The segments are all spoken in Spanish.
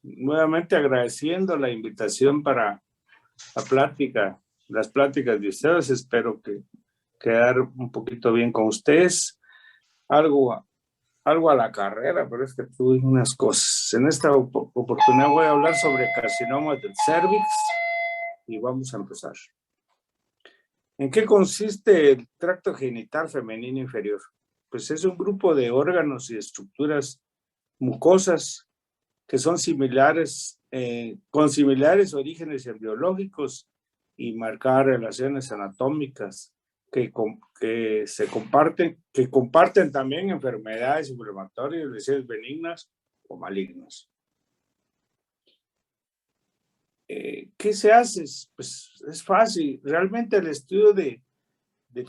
nuevamente agradeciendo la invitación para las pláticas de ustedes. Espero que quedar un poquito bien con ustedes. Algo a la carrera, pero es que tuve unas cosas. En esta oportunidad voy a hablar sobre carcinoma del cervix y vamos a empezar. ¿En qué consiste el tracto genital femenino inferior? Pues es un grupo de órganos y estructuras mucosas que son similares, con similares orígenes embriológicos y marcadas relaciones anatómicas que comparten también enfermedades inflamatorias, lesiones benignas o malignas. ¿Qué se hace? Pues es fácil. Realmente el estudio del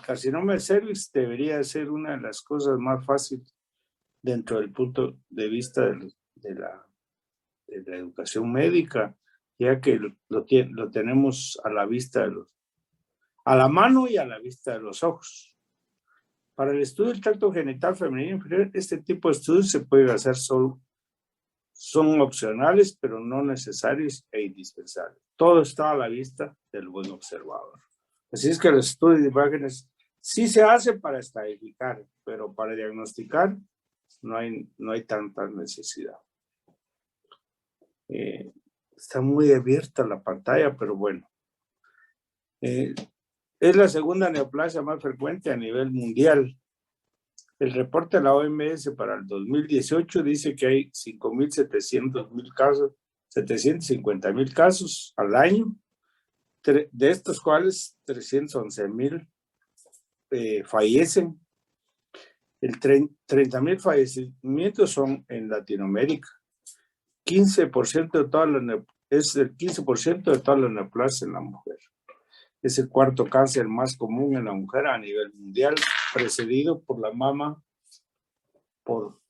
carcinoma de cervix debería ser una de las cosas más fáciles dentro del punto de vista de la educación médica, ya que lo tenemos a la vista a la mano y a la vista de los ojos. Para el estudio del tracto genital femenino inferior, este tipo de estudios se puede hacer son opcionales, pero no necesarios e indispensables. Todo está a la vista del buen observador. Así es que los estudios de imágenes sí se hacen para estadificar, pero para diagnosticar no hay tanta necesidad. Está muy abierta la pantalla, pero bueno. Es la segunda neoplasia más frecuente a nivel mundial. El reporte de la OMS para el 2018 dice que hay 5.700.000 casos, 750.000 casos al año, de estos cuales 311.000 fallecen. El 30.000 fallecimientos son en Latinoamérica. 15% de todas es el 15% de todas las neoplasias en la mujer. Es el cuarto cáncer más común en la mujer a nivel mundial, precedido por la mama, ¿dónde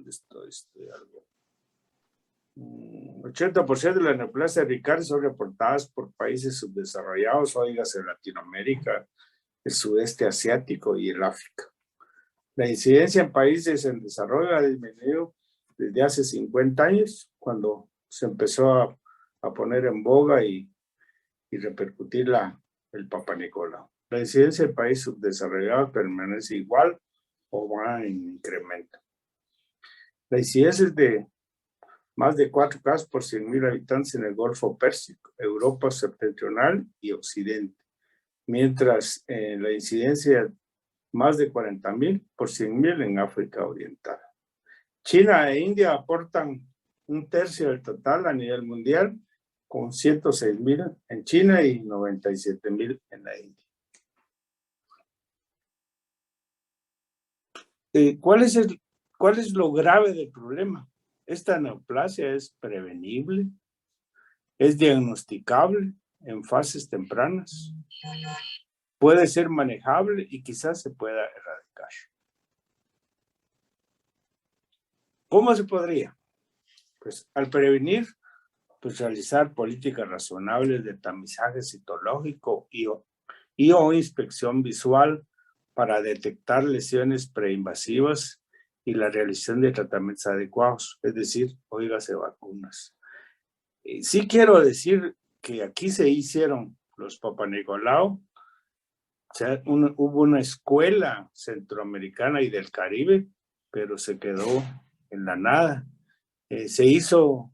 estoy? 80% de las neoplasias ricales son reportadas por países subdesarrollados, oígase Latinoamérica, el sudeste asiático y el África. La incidencia en países en desarrollo ha disminuido desde hace 50 años, cuando se empezó a poner en boga y repercutir el Papa Nicolau. La incidencia en países subdesarrollados permanece igual o va en incremento. La incidencia es de más de 4 casos por 100.000 habitantes en el Golfo Pérsico, Europa septentrional y Occidente, mientras la incidencia más de 40.000 por 100.000 en África Oriental. China e India aportan 1/3 del total a nivel mundial, con 106.000 en China y 97.000 en la India. ¿Cuál es lo grave del problema? Esta neoplasia es prevenible, es diagnosticable en fases tempranas, puede ser manejable y quizás se pueda erradicar. ¿Cómo se podría? Pues al prevenir, pues realizar políticas razonables de tamizaje citológico y o inspección visual para detectar lesiones preinvasivas y la realización de tratamientos adecuados, es decir, óigase, vacunas. Sí quiero decir que aquí se hicieron los Papa Nicolau, o sea, hubo una escuela centroamericana y del Caribe, pero se quedó en la nada. Se hizo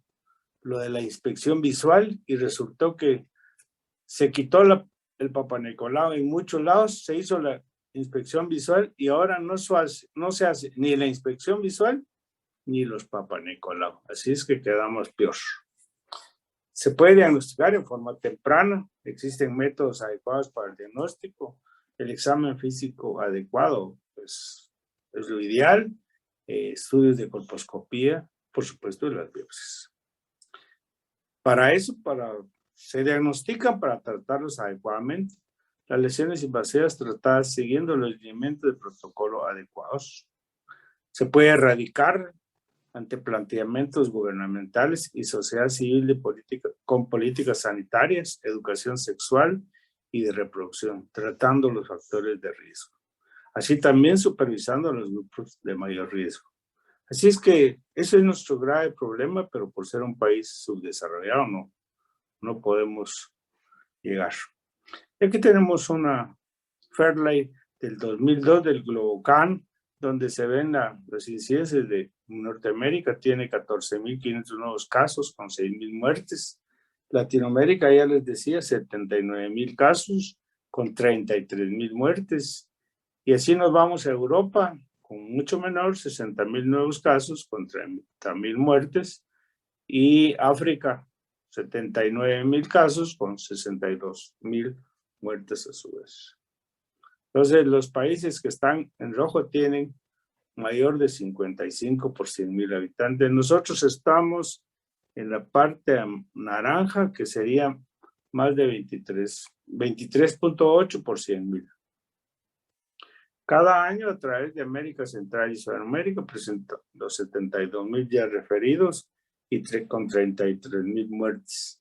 lo de la inspección visual y resultó que se quitó el Papa Nicolau en muchos lados, se hizo la inspección visual y ahora no se hace ni la inspección visual ni los Papa Nicolau. Así es que quedamos peor. Se puede diagnosticar en forma temprana, existen métodos adecuados para el diagnóstico, el examen físico adecuado pues, es lo ideal, estudios de colposcopía, por supuesto, y las biopsias. Para eso, se diagnostican para tratarlos adecuadamente. Las lesiones invasivas tratadas siguiendo los lineamientos de protocolo adecuados. Se puede erradicar ante planteamientos gubernamentales y sociedad civil con políticas sanitarias, educación sexual y de reproducción, tratando los factores de riesgo. Así también supervisando los grupos de mayor riesgo. Así es que ese es nuestro grave problema, pero por ser un país subdesarrollado no podemos llegar. Aquí tenemos una Fairlight del 2002 del Globocan, donde se ven las incidencias de Norteamérica, tiene 14.500 nuevos casos con 6.000 muertes. Latinoamérica, ya les decía, 79.000 casos con 33.000 muertes. Y así nos vamos a Europa, con mucho menor, 60.000 nuevos casos con 30.000 muertes. Y África, 79.000 casos con 62.000 muertes a su vez. Entonces, los países que están en rojo tienen mayor de 55 por 100.000 habitantes. Nosotros estamos en la parte naranja, que sería más de 23.8 por 100.000. Cada año, a través de América Central y Sudamérica, presenta los 72.000 ya referidos y con 33.000 muertes.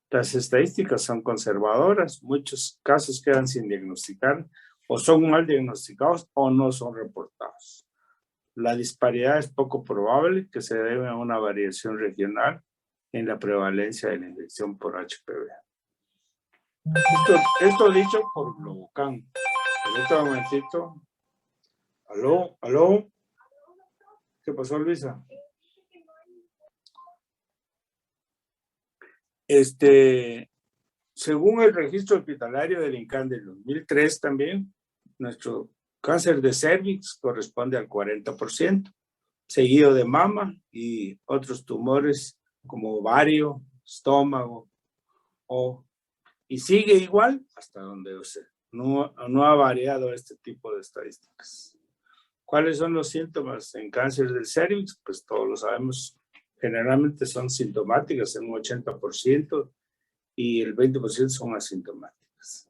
Las estadísticas son conservadoras, muchos casos quedan sin diagnosticar, o son mal diagnosticados o no son reportados. La disparidad es poco probable, que se debe a una variación regional en la prevalencia de la infección por HPV. Esto dicho por Globocan. En este momentito. ¿Aló? ¿Qué pasó, Luisa? Según el registro hospitalario del INCAN del 2003 también, nuestro cáncer de cervix corresponde al 40%, seguido de mama y otros tumores como ovario, estómago, y sigue igual hasta donde no ha variado este tipo de estadísticas. ¿Cuáles son los síntomas en cáncer del cervix? Pues todos lo sabemos, generalmente son sintomáticas en un 80%, y el 20% son asintomáticas.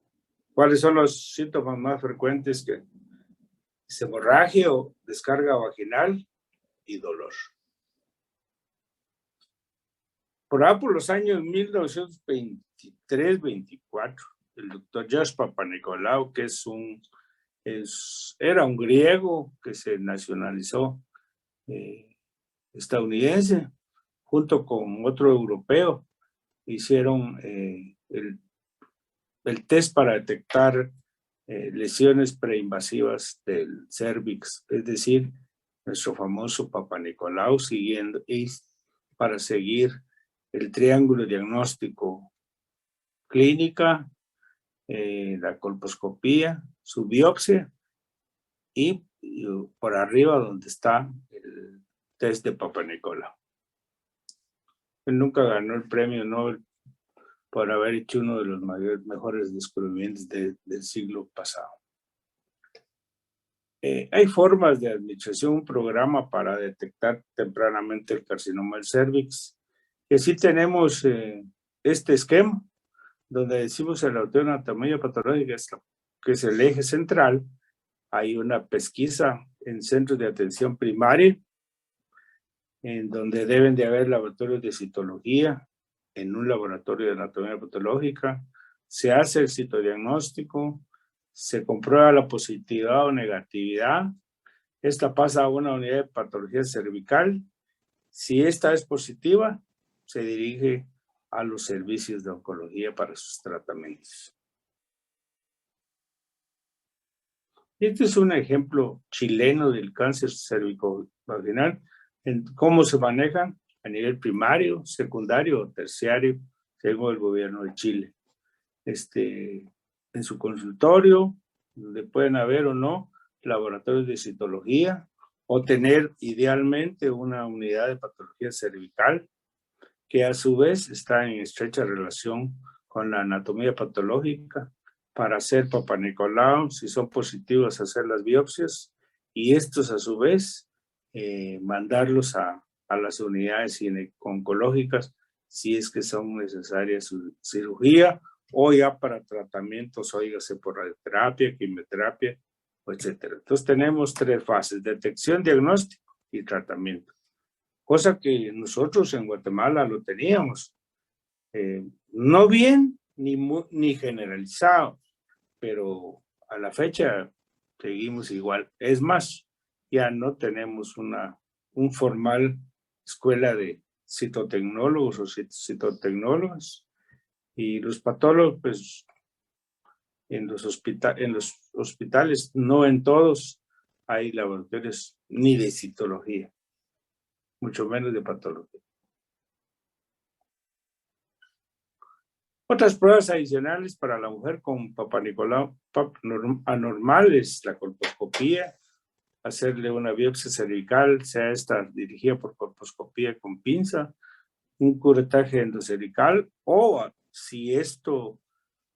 ¿Cuáles son los síntomas más frecuentes? Que es hemorragia o descarga vaginal y dolor. Por los años 1923-24, el doctor George Papanikolaou, que era un griego que se nacionalizó estadounidense, junto con otro europeo, hicieron el test para detectar lesiones preinvasivas del cervix, es decir, nuestro famoso Papanikolaou, para seguir el triángulo diagnóstico: clínica, la colposcopía, su biopsia y por arriba donde está el test de Papanikolaou. Él nunca ganó el premio Nobel por haber hecho uno de los mejores descubrimientos del siglo pasado. Hay formas de administración, un programa para detectar tempranamente el carcinoma del cervix. Y así tenemos este esquema, donde decimos en la anatomía patológica, que es el eje central. Hay una pesquisa en centros de atención primaria, en donde deben de haber laboratorios de citología, en un laboratorio de anatomía patológica, se hace el citodiagnóstico, se comprueba la positividad o negatividad, esta pasa a una unidad de patología cervical. Si esta es positiva, se dirige a los servicios de oncología para sus tratamientos. Este es un ejemplo chileno del cáncer cervicovaginal, en cómo se manejan a nivel primario, secundario o terciario, según el gobierno de Chile. En su consultorio, donde pueden haber o no laboratorios de citología, o tener idealmente una unidad de patología cervical, que a su vez está en estrecha relación con la anatomía patológica, para hacer Papanikolaou, si son positivos, hacer las biopsias, y estos a su vez mandarlos a las unidades oncológicas si es que son necesarias su cirugía, o ya para tratamientos, óigase por radioterapia, quimioterapia, etc. Entonces tenemos 3 fases: detección, diagnóstico y tratamiento, cosa que nosotros en Guatemala lo teníamos. No bien, ni generalizado, pero a la fecha seguimos igual. Es más, ya no tenemos un formal escuela de citotecnólogos o citotecnólogas, y los patólogos, pues, en los hospitales, no en todos hay laboratorios ni de citología, mucho menos de patología. Otras pruebas adicionales para la mujer con Papa Nicolau anormales, la colposcopía, hacerle una biopsia cervical, sea esta dirigida por colposcopía con pinza, un curetaje endocervical, o si esto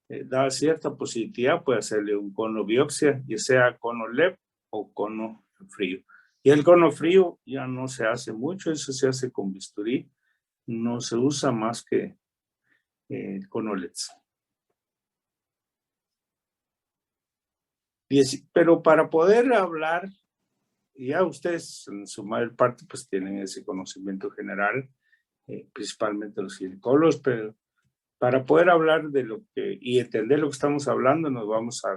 da cierta positividad, puede hacerle un cono biopsia, ya sea cono LEP o cono frío. Y el cono frío ya no se hace mucho, eso se hace con bisturí, no se usa más que cono LEDs. Pero para poder hablar, ya ustedes en su mayor parte pues tienen ese conocimiento general, principalmente los ginecólogos, pero para poder hablar de lo que y entender lo que estamos hablando, nos vamos a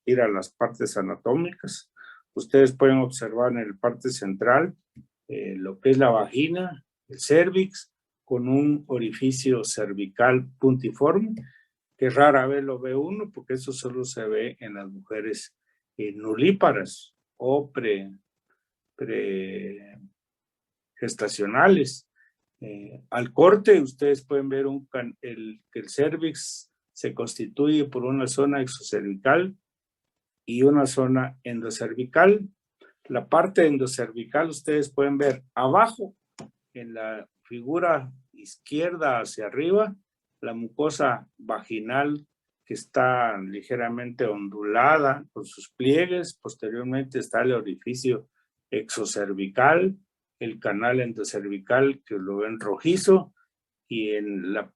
ir a las partes anatómicas. Ustedes pueden observar en la parte central lo que es la vagina, el cérvix, con un orificio cervical puntiforme, que rara vez lo ve uno, porque eso solo se ve en las mujeres nulíparas o gestacionales. Al corte, ustedes pueden ver que el cérvix se constituye por una zona exocervical y una zona endocervical. La parte endocervical ustedes pueden ver abajo, en la figura izquierda hacia arriba, la mucosa vaginal que está ligeramente ondulada con sus pliegues. Posteriormente está el orificio exocervical, el canal endocervical que lo ven rojizo, y en la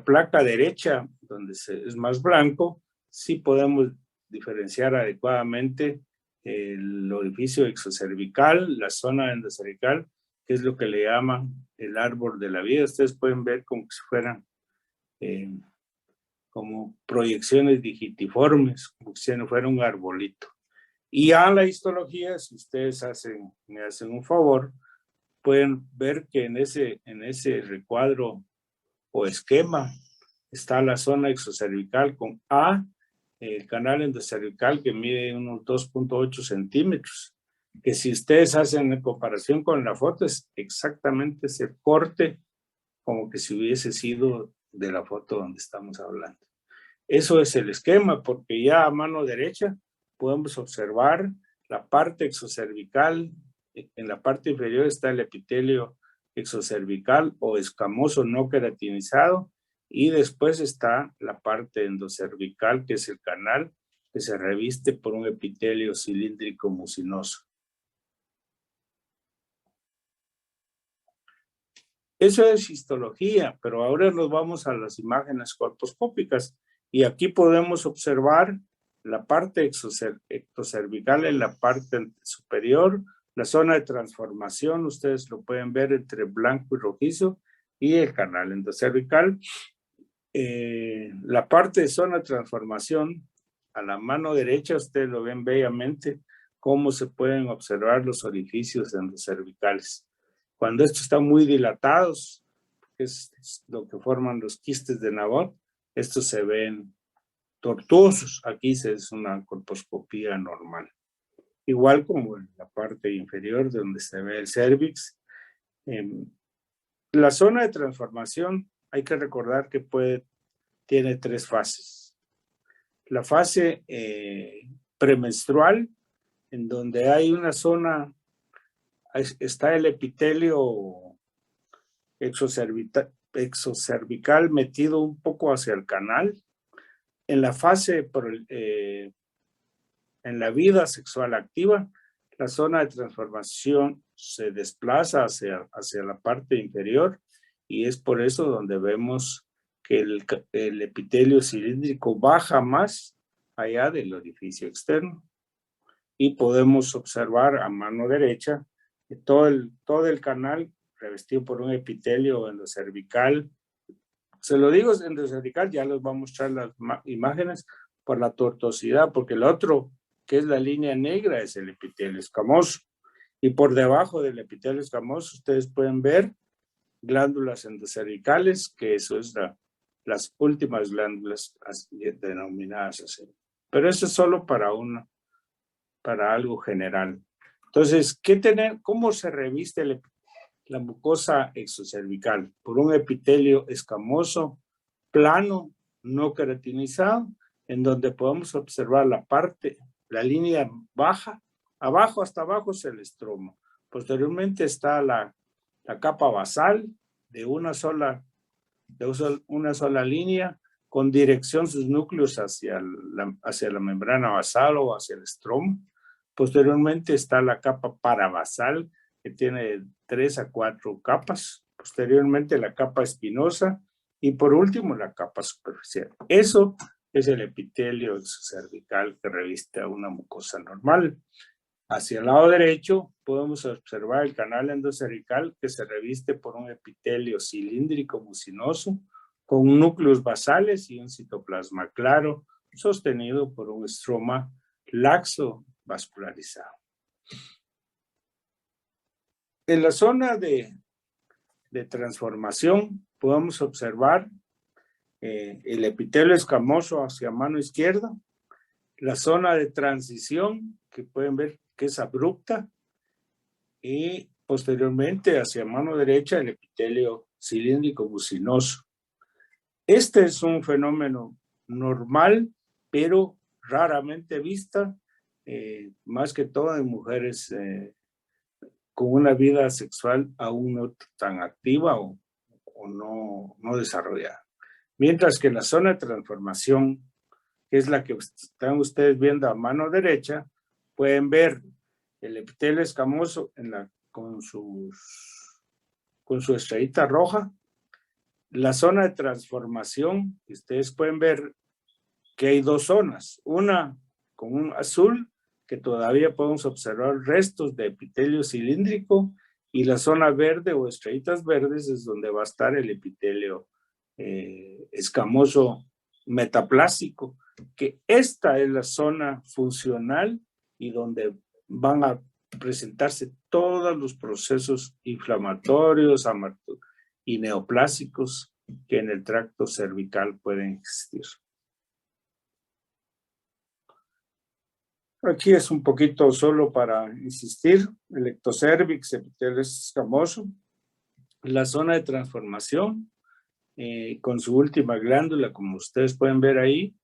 placa derecha, donde es más blanco, sí podemos diferenciar adecuadamente el orificio exocervical, la zona endocervical, que es lo que le llaman el árbol de la vida. Ustedes pueden ver como si fueran como proyecciones digitiformes, como si fuera un arbolito. Y a la histología, si ustedes me hacen un favor, pueden ver que en ese recuadro o esquema está la zona exocervical con A, el canal endocervical que mide unos 2.8 centímetros, que si ustedes hacen en comparación con la foto es exactamente ese corte como que si hubiese sido de la foto donde estamos hablando. Eso es el esquema, porque ya a mano derecha podemos observar la parte exocervical. En la parte inferior está el epitelio exocervical o escamoso no queratinizado, y después está la parte endocervical, que es el canal que se reviste por un epitelio cilíndrico mucinoso. Eso es histología, pero ahora nos vamos a las imágenes colposcópicas, y aquí podemos observar la parte ectocervical en la parte superior, la zona de transformación, ustedes lo pueden ver entre blanco y rojizo, y el canal endocervical. La parte de zona de transformación, a la mano derecha, ustedes lo ven bellamente, cómo se pueden observar los orificios endocervicales. Cuando estos están muy dilatados, que es lo que forman los quistes de Nabot, estos se ven tortuosos. Aquí es una colposcopía normal. Igual como en la parte inferior donde se ve el cérvix. La zona de transformación, hay que recordar que tiene tres fases. La fase premenstrual, en donde hay una zona, está el epitelio exocervical metido un poco hacia el canal. En la fase, en la vida sexual activa, la zona de transformación se desplaza hacia la parte inferior, y es por eso donde vemos que el epitelio cilíndrico baja más allá del orificio externo. Y podemos observar a mano derecha que todo el canal revestido por un epitelio endocervical Se lo digo endocervical, ya les voy a mostrar las imágenes por la tortuosidad, porque el otro, que es la línea negra, es el epitelio escamoso. Y por debajo del epitelio escamoso ustedes pueden ver glándulas endocervicales, que eso es las últimas glándulas denominadas así. Pero eso es solo para algo general. Entonces, ¿cómo se reviste la mucosa exocervical? Por un epitelio escamoso, plano, no queratinizado, en donde podemos observar la línea baja, abajo hasta abajo es el estroma. Posteriormente está la capa basal de una sola línea con dirección sus núcleos hacia la membrana basal o hacia el estroma. Posteriormente está la capa parabasal, que tiene 3 a 4 capas. Posteriormente la capa espinosa y por último la capa superficial. Eso es el epitelio exocervical que reviste a una mucosa normal. Hacia el lado derecho podemos observar el canal endocervical que se reviste por un epitelio cilíndrico mucinoso con núcleos basales y un citoplasma claro sostenido por un estroma laxo vascularizado. En la zona de transformación podemos observar el epitelio escamoso hacia mano izquierda, la zona de transición que pueden ver que es abrupta y posteriormente hacia mano derecha el epitelio cilíndrico mucinoso. Este es un fenómeno normal, pero raramente vista, más que todo en mujeres con una vida sexual aún no tan activa o no desarrollada. Mientras que la zona de transformación, que es la que están ustedes viendo a mano derecha, pueden ver el epitelio escamoso con su estrellita roja. La zona de transformación, ustedes pueden ver que hay dos zonas, una con un azul, que todavía podemos observar restos de epitelio cilíndrico, y la zona verde o estrellitas verdes es donde va a estar el epitelio escamoso metaplásico, que esta es la zona funcional y donde van a presentarse todos los procesos inflamatorios y neoplásicos que en el tracto cervical pueden existir. Aquí es un poquito solo para insistir, el ectocervix, epitelio escamoso, la zona de transformación, con su última glándula, como ustedes pueden ver ahí,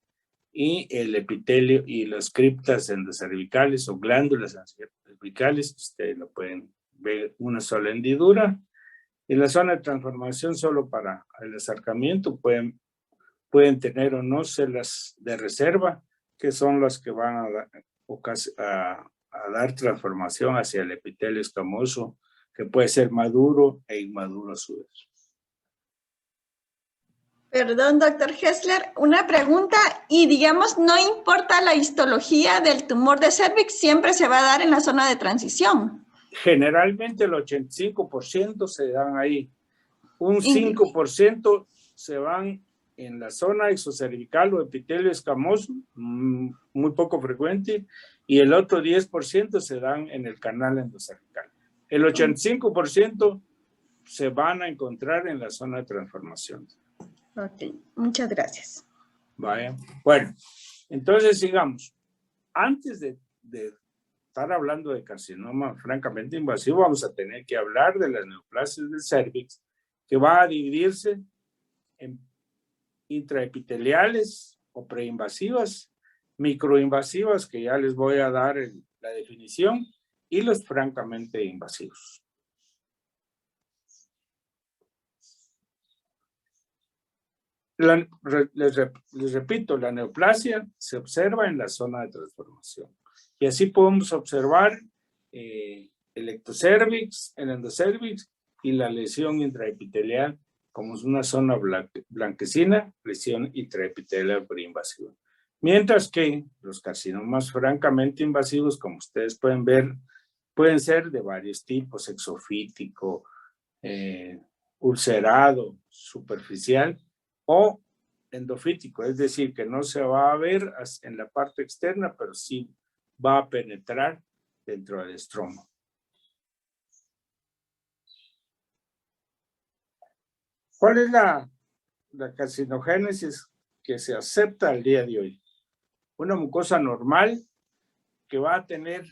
y el epitelio y las criptas endocervicales o glándulas cervicales, ustedes lo pueden ver, una sola hendidura. En la zona de transformación, solo para el acercamiento, pueden tener o no células de reserva, que son las que van a dar transformación hacia el epitelio escamoso, que puede ser maduro e inmaduro a su vez. Perdón, doctor Hessler, una pregunta, y digamos, no importa la histología del tumor de cervix, siempre se va a dar en la zona de transición. Generalmente el 85% se dan ahí, un 5% se van en la zona exocervical o epitelio escamoso, muy poco frecuente, y el otro 10% se dan en el canal endocervical. El 85% se van a encontrar en la zona de transformación. Ok, muchas gracias. Vaya. Bueno, entonces sigamos. Antes de estar hablando de carcinoma francamente invasivo, vamos a tener que hablar de las neoplasias del cervix, que va a dividirse en intraepiteliales o preinvasivas, microinvasivas, que ya les voy a dar la definición, y los francamente invasivos. Les repito, la neoplasia se observa en la zona de transformación. Y así podemos observar el ectocervix, el endocervix y la lesión intraepitelial como es una zona blanquecina, lesión intraepitelial preinvasiva. Mientras que los carcinomas francamente invasivos, como ustedes pueden ver, pueden ser de varios tipos: exofítico, ulcerado, superficial, o endofítico, es decir, que no se va a ver en la parte externa, pero sí va a penetrar dentro del estroma. ¿Cuál es la carcinogénesis que se acepta al día de hoy? Una mucosa normal que va a tener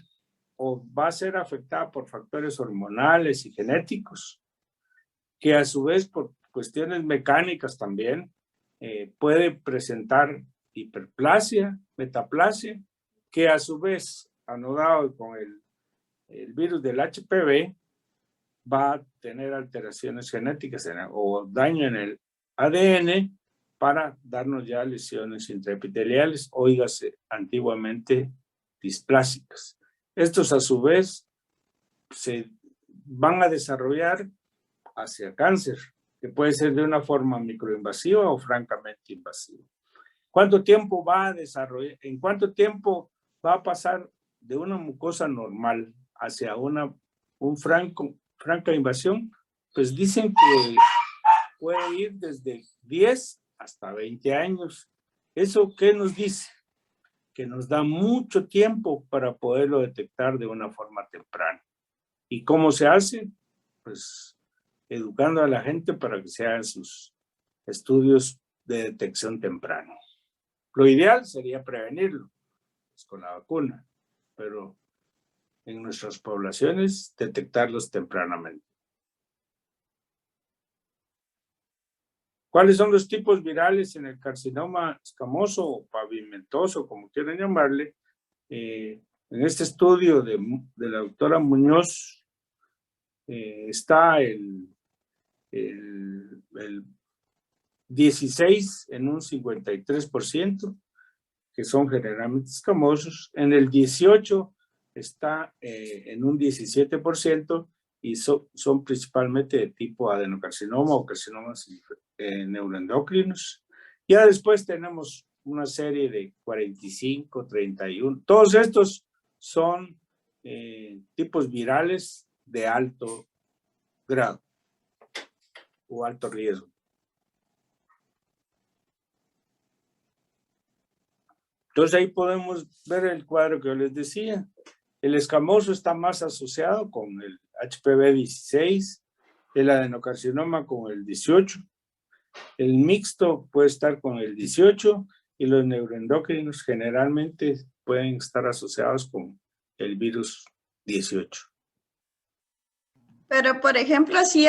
o va a ser afectada por factores hormonales y genéticos, que a su vez por cuestiones mecánicas también puede presentar hiperplasia, metaplasia, que a su vez, anudado con el virus del HPV, va a tener alteraciones genéticas o daño en el ADN para darnos ya lesiones intraepiteliales, óigase, antiguamente displásicas. Estos a su vez se van a desarrollar hacia cáncer, que puede ser de una forma microinvasiva o francamente invasiva. ¿Cuánto tiempo va a desarrollar? ¿En cuánto tiempo va a pasar de una mucosa normal hacia franca invasión? Pues dicen que puede ir desde 10 hasta 20 años. ¿Eso qué nos dice? Que nos da mucho tiempo para poderlo detectar de una forma temprana. ¿Y cómo se hace? Pues educando a la gente para que se hagan sus estudios de detección temprana. Lo ideal sería prevenirlo, pues, con la vacuna, pero en nuestras poblaciones detectarlos tempranamente. ¿Cuáles son los tipos virales en el carcinoma escamoso o pavimentoso, como quieran llamarle? En este estudio de la doctora Muñoz está el 16 en un 53%, que son generalmente escamosos. En el 18 está en un 17% y son principalmente de tipo adenocarcinoma o carcinomas neuroendocrinos. Ya después tenemos una serie de 45, 31. Todos estos son tipos virales de alto grado o alto riesgo. Entonces ahí podemos ver el cuadro que yo les decía. El escamoso está más asociado con el HPV 16, el adenocarcinoma con el 18, el mixto puede estar con el 18 y los neuroendocrinos generalmente pueden estar asociados con el virus 18. Pero, por ejemplo, sí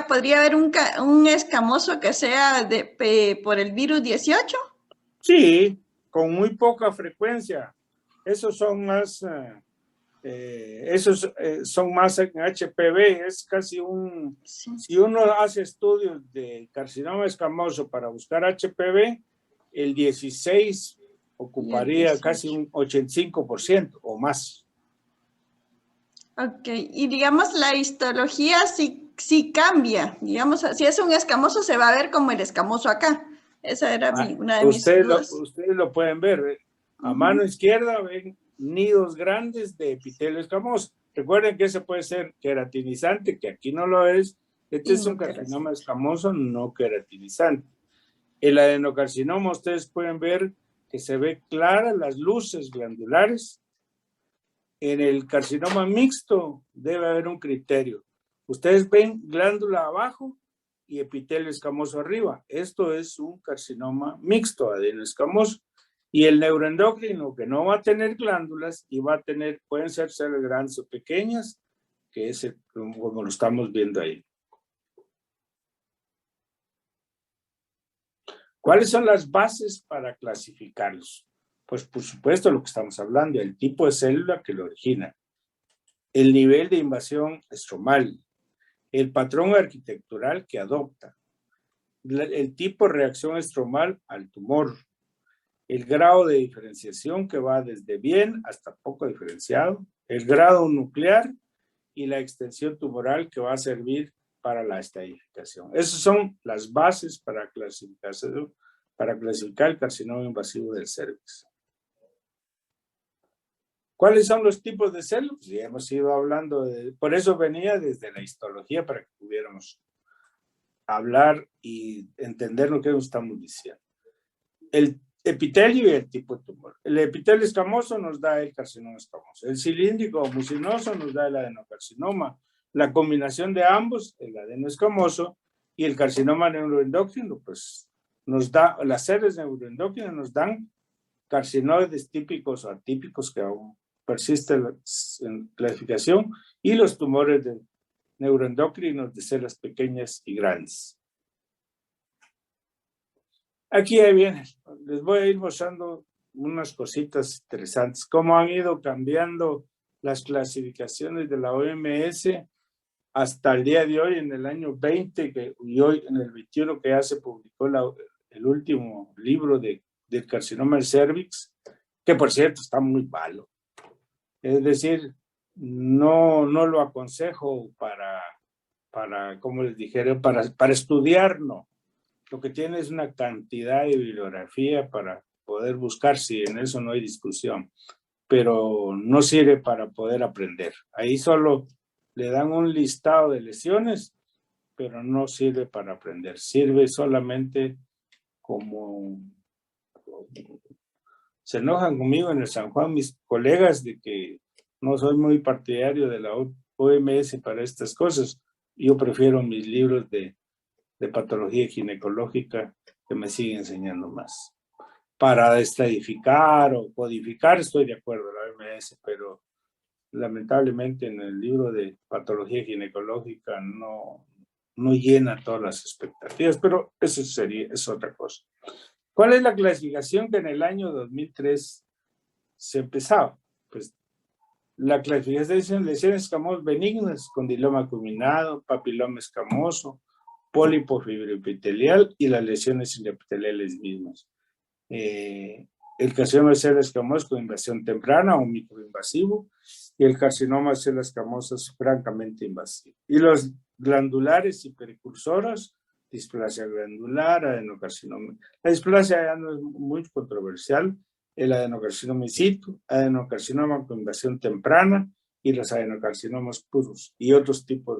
podría haber un escamoso que sea por el virus 18. Sí, con muy poca frecuencia. Esos son más en HPV, es casi Sí. Si uno hace estudios de carcinoma escamoso para buscar HPV, el 16 ocuparía casi un 85% o más. Ok, y digamos la histología sí cambia, digamos, si es un escamoso se va a ver como el escamoso acá. Esa era una de mis dudas. Ustedes lo pueden ver, a mano izquierda ven nidos grandes de epitelio escamoso. Recuerden que ese puede ser queratinizante, que aquí no lo es. Este es un carcinoma escamoso no queratinizante. El adenocarcinoma, ustedes pueden ver que se ve claras las luces glandulares. En el carcinoma mixto debe haber un criterio. Ustedes ven glándula abajo y epitelio escamoso arriba. Esto es un carcinoma mixto, adenoescamoso. Y el neuroendocrino, que no va a tener glándulas y va a tener, pueden ser células grandes o pequeñas, que es como lo estamos viendo ahí. ¿Cuáles son las bases para clasificarlos? Pues por supuesto lo que estamos hablando, el tipo de célula que lo origina, el nivel de invasión estromal, el patrón arquitectural que adopta, el tipo de reacción estromal al tumor, el grado de diferenciación que va desde bien hasta poco diferenciado, el grado nuclear y la extensión tumoral que va a servir para la estadificación. Esas son las bases para clasificar el carcinoma invasivo del cervix. ¿Cuáles son los tipos de células? Ya hemos ido hablando por eso venía desde la histología para que pudiéramos hablar y entender lo que estamos diciendo. El epitelio y el tipo de tumor. El epitelio escamoso nos da el carcinoma escamoso. El cilíndrico o mucinoso nos da el adenocarcinoma. La combinación de ambos, el adenoescamoso y el carcinoma neuroendocrino, pues nos da, las series neuroendocrinas nos dan carcinoides típicos o atípicos que aún persiste en clasificación, y los tumores neuroendocrinos de células pequeñas y grandes. Aquí viene, les voy a ir mostrando unas cositas interesantes, cómo han ido cambiando las clasificaciones de la OMS hasta el día de hoy, en el año 20, y hoy en el 21 que ya se publicó el último libro del carcinoma del cervix, que por cierto está muy malo. Es decir, no lo aconsejo para como les dijera, para estudiar, no. Lo que tiene es una cantidad de bibliografía para poder buscar, si en eso no hay discusión, pero no sirve para poder aprender. Ahí solo le dan un listado de lesiones, pero no sirve para aprender. Sirve solamente como... Se enojan conmigo en el San Juan mis colegas de que no soy muy partidario de la OMS para estas cosas. Yo prefiero mis libros de patología ginecológica, que me sigue enseñando más. Para estadificar o codificar estoy de acuerdo, la OMS, pero lamentablemente en el libro de patología ginecológica no llena todas las expectativas, pero eso es otra cosa. ¿Cuál es la clasificación que en el año 2003 se empezaba? Pues la clasificación de lesiones escamosas benignas, condiloma acuminado, papiloma escamoso, pólipo fibroepitelial y las lesiones intraepiteliales mismas. El carcinoma de células escamosas con invasión temprana o microinvasivo, y el carcinoma de células escamosas francamente invasivo. Y los glandulares y precursoras, displasia glandular, adenocarcinoma. La displasia ya no es muy controversial, el adenocarcinoma in situ, adenocarcinoma con invasión temprana y los adenocarcinomas puros y otros tipos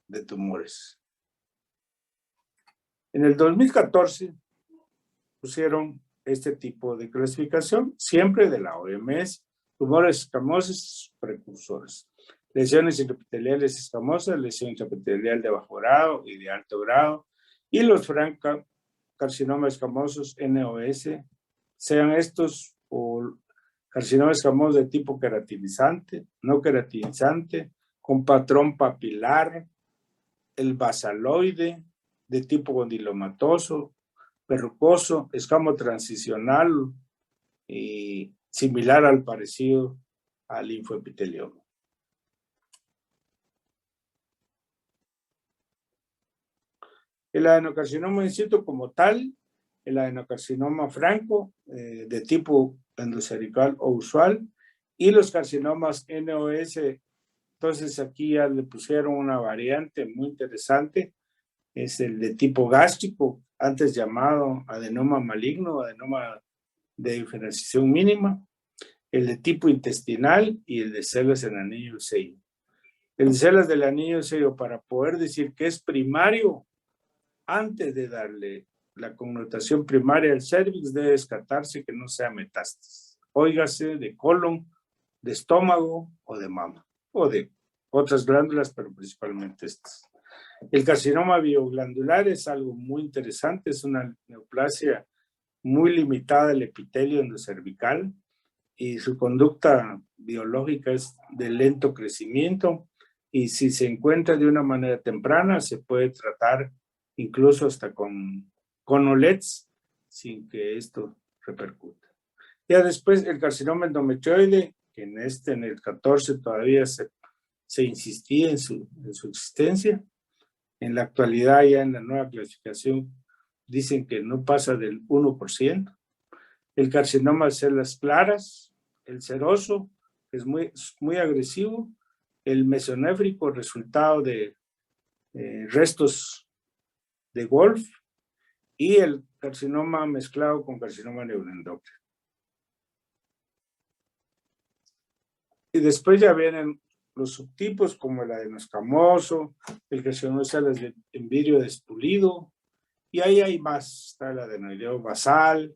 de tumores. En el 2014 pusieron este tipo de clasificación, siempre de la OMS, tumores escamosos precursores, lesiones intraepiteliales escamosas, lesión intraepitelial de bajo grado y de alto grado, y los carcinomas escamosos NOS, sean estos o carcinomas escamosos de tipo queratinizante, no queratinizante, con patrón papilar, el basaloide, de tipo condilomatoso, verrucoso, escamo transicional y similar al parecido al linfoepitelioma. El adenocarcinoma in situ como tal, el adenocarcinoma franco de tipo endocervical o usual, y los carcinomas NOS. Entonces aquí ya le pusieron una variante muy interesante, es el de tipo gástrico, antes llamado adenoma maligno, adenoma de diferenciación mínima, el de tipo intestinal y el de células del anillo del sello. El de células del anillo del sello, para poder decir que es primario, antes de darle la connotación primaria al cervix, debe descartarse que no sea metástasis. Óigase de colon, de estómago o de mama, o de otras glándulas, pero principalmente estas. El carcinoma bioglandular es algo muy interesante, es una neoplasia muy limitada del epitelio endocervical y su conducta biológica es de lento crecimiento, y si se encuentra de una manera temprana se puede tratar incluso hasta con OLEDs sin que esto repercuta. Ya después el carcinoma endometrioide, que en el 14 todavía se insistía en su existencia. En la actualidad, ya en la nueva clasificación, dicen que no pasa del 1%. El carcinoma de células claras, el seroso, es muy agresivo. El mesonéfrico, resultado de restos de Wolf, y el carcinoma mezclado con carcinoma neuroendocrino. Y después ya vienen los subtipos como el adenoscamoso, el carcinoma de células de envirio despulido, y ahí hay más, está el adenoideo basal,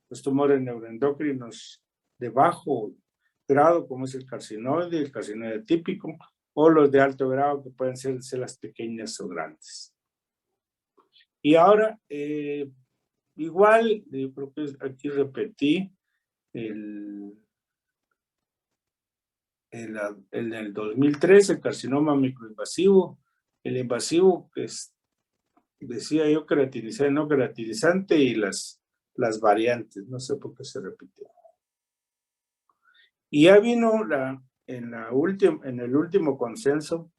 los tumores neuroendocrinos de bajo grado, como es el carcinoide típico, o los de alto grado, que pueden ser células pequeñas o grandes. Y ahora, igual, yo creo que aquí repetí el del 2013, el carcinoma microinvasivo, el invasivo, que decía yo queratinizante, no queratinizante, y las variantes, no sé por qué se repitió. Y ya vino en el último consenso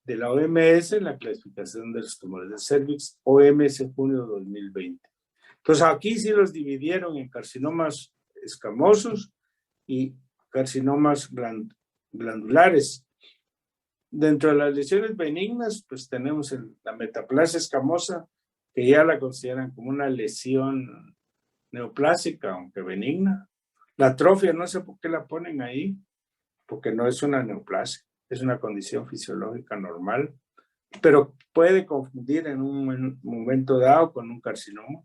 de la OMS, en la clasificación de los tumores de cervix, OMS junio 2020. Entonces aquí sí los dividieron en carcinomas escamosos y carcinomas glandulares. Dentro de las lesiones benignas, pues tenemos la metaplasia escamosa, que ya la consideran como una lesión neoplásica, aunque benigna. La atrofia, no sé por qué la ponen ahí, porque no es una neoplasia, es una condición fisiológica normal, pero puede confundir en un momento dado con un carcinoma.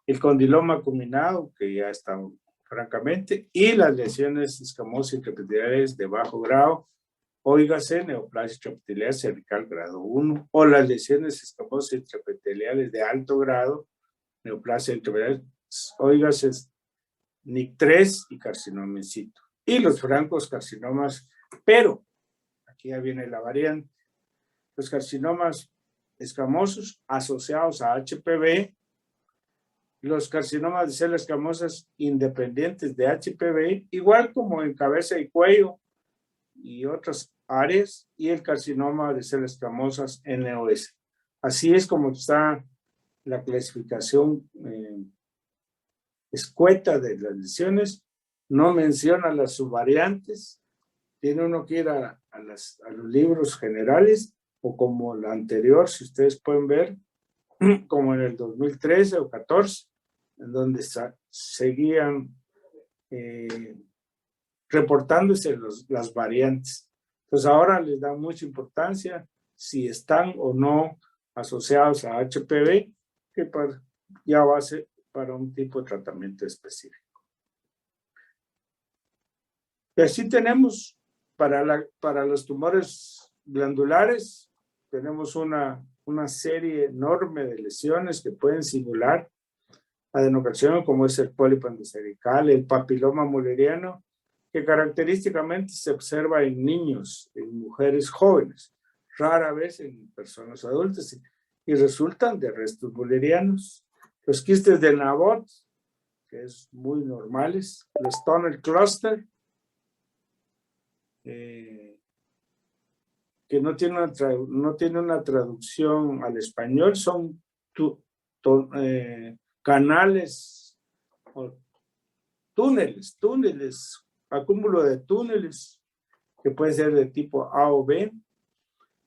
El condiloma acuminado, que ya está francamente, y las lesiones escamosas intraepiteliales de bajo grado, óigase, neoplasia intraepitelial cervical grado 1, o las lesiones escamosas intraepiteliales de alto grado, neoplasia intraepitelial, óigase, NIC3 y carcinoma in situ. Y los francos carcinomas, pero aquí ya viene la variante, los carcinomas escamosos asociados a HPV, los carcinomas de células escamosas independientes de HPV, igual como en cabeza y cuello y otras áreas, y el carcinoma de células escamosas NOS. Así es como está la clasificación escueta de las lesiones, no menciona las subvariantes, tiene uno que ir a los libros generales, o como la anterior, si ustedes pueden ver, como en el 2013 o 14, en donde seguían reportándose las variantes. Entonces ahora les da mucha importancia si están o no asociados a HPV, que ya va a ser para un tipo de tratamiento específico. Y así tenemos para los tumores glandulares, tenemos una serie enorme de lesiones que pueden simular adenocarcinoma, como es el pólipo endocervical, el papiloma mulleriano, que característicamente se observa en niños, en mujeres jóvenes, rara vez en personas adultas, y resultan de restos mullerianos. Los quistes de Nabot, que es muy normales, los tunnel cluster, que no tiene una traducción al español, son canales o túneles, acúmulo de túneles que pueden ser de tipo A o B.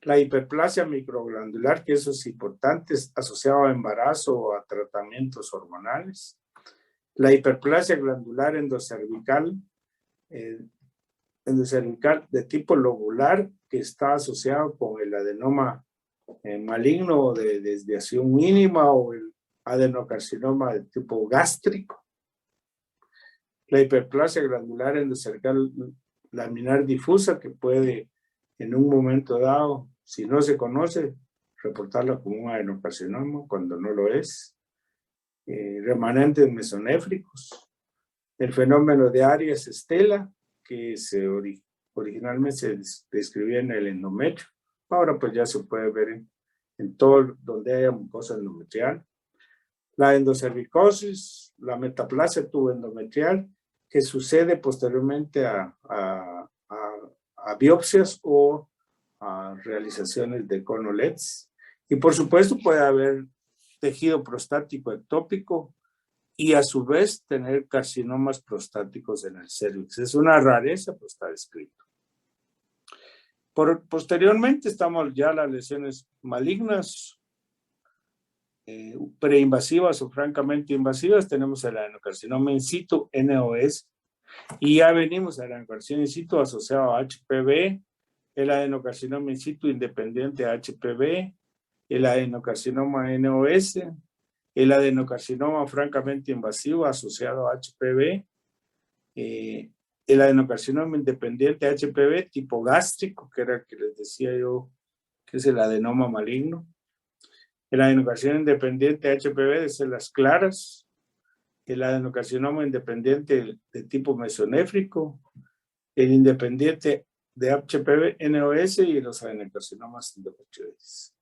La hiperplasia microglandular, que eso es importante, es asociado a embarazo o a tratamientos hormonales. La hiperplasia glandular endocervical de tipo lobular, que está asociado con el adenoma maligno de desviación mínima o el adenocarcinoma de tipo gástrico. La hiperplasia glandular endocervical laminar difusa, que puede en un momento dado, si no se conoce, reportarla como un adenocarcinoma cuando no lo es. Remanentes mesonéfricos. El fenómeno de Arias Stella, que originalmente se describía en el endometrio. Ahora pues ya se puede ver en todo donde haya mucosa endometrial. La endocervicosis, la metaplasia tuboendometrial, que sucede posteriormente a biopsias o a realizaciones de CONOLETs. Y por supuesto puede haber tejido prostático ectópico y a su vez tener carcinomas prostáticos en el cervix. Es una rareza, pero está descrito. Posteriormente estamos ya las lesiones malignas, preinvasivas o francamente invasivas. Tenemos el adenocarcinoma in situ, NOS, Y ya venimos a la adenocarcinoma in situ asociado a HPV, el adenocarcinoma in situ independiente a HPV, el adenocarcinoma NOS, el adenocarcinoma francamente invasivo asociado a HPV, el adenocarcinoma independiente a HPV tipo gástrico, que era el que les decía yo, que es el adenoma maligno, el adenocarcinoma independiente a HPV de células claras, el adenocarcinoma independiente de tipo mesonéfrico, el independiente de HPV NOS y los adenocarcinomas endometrioides.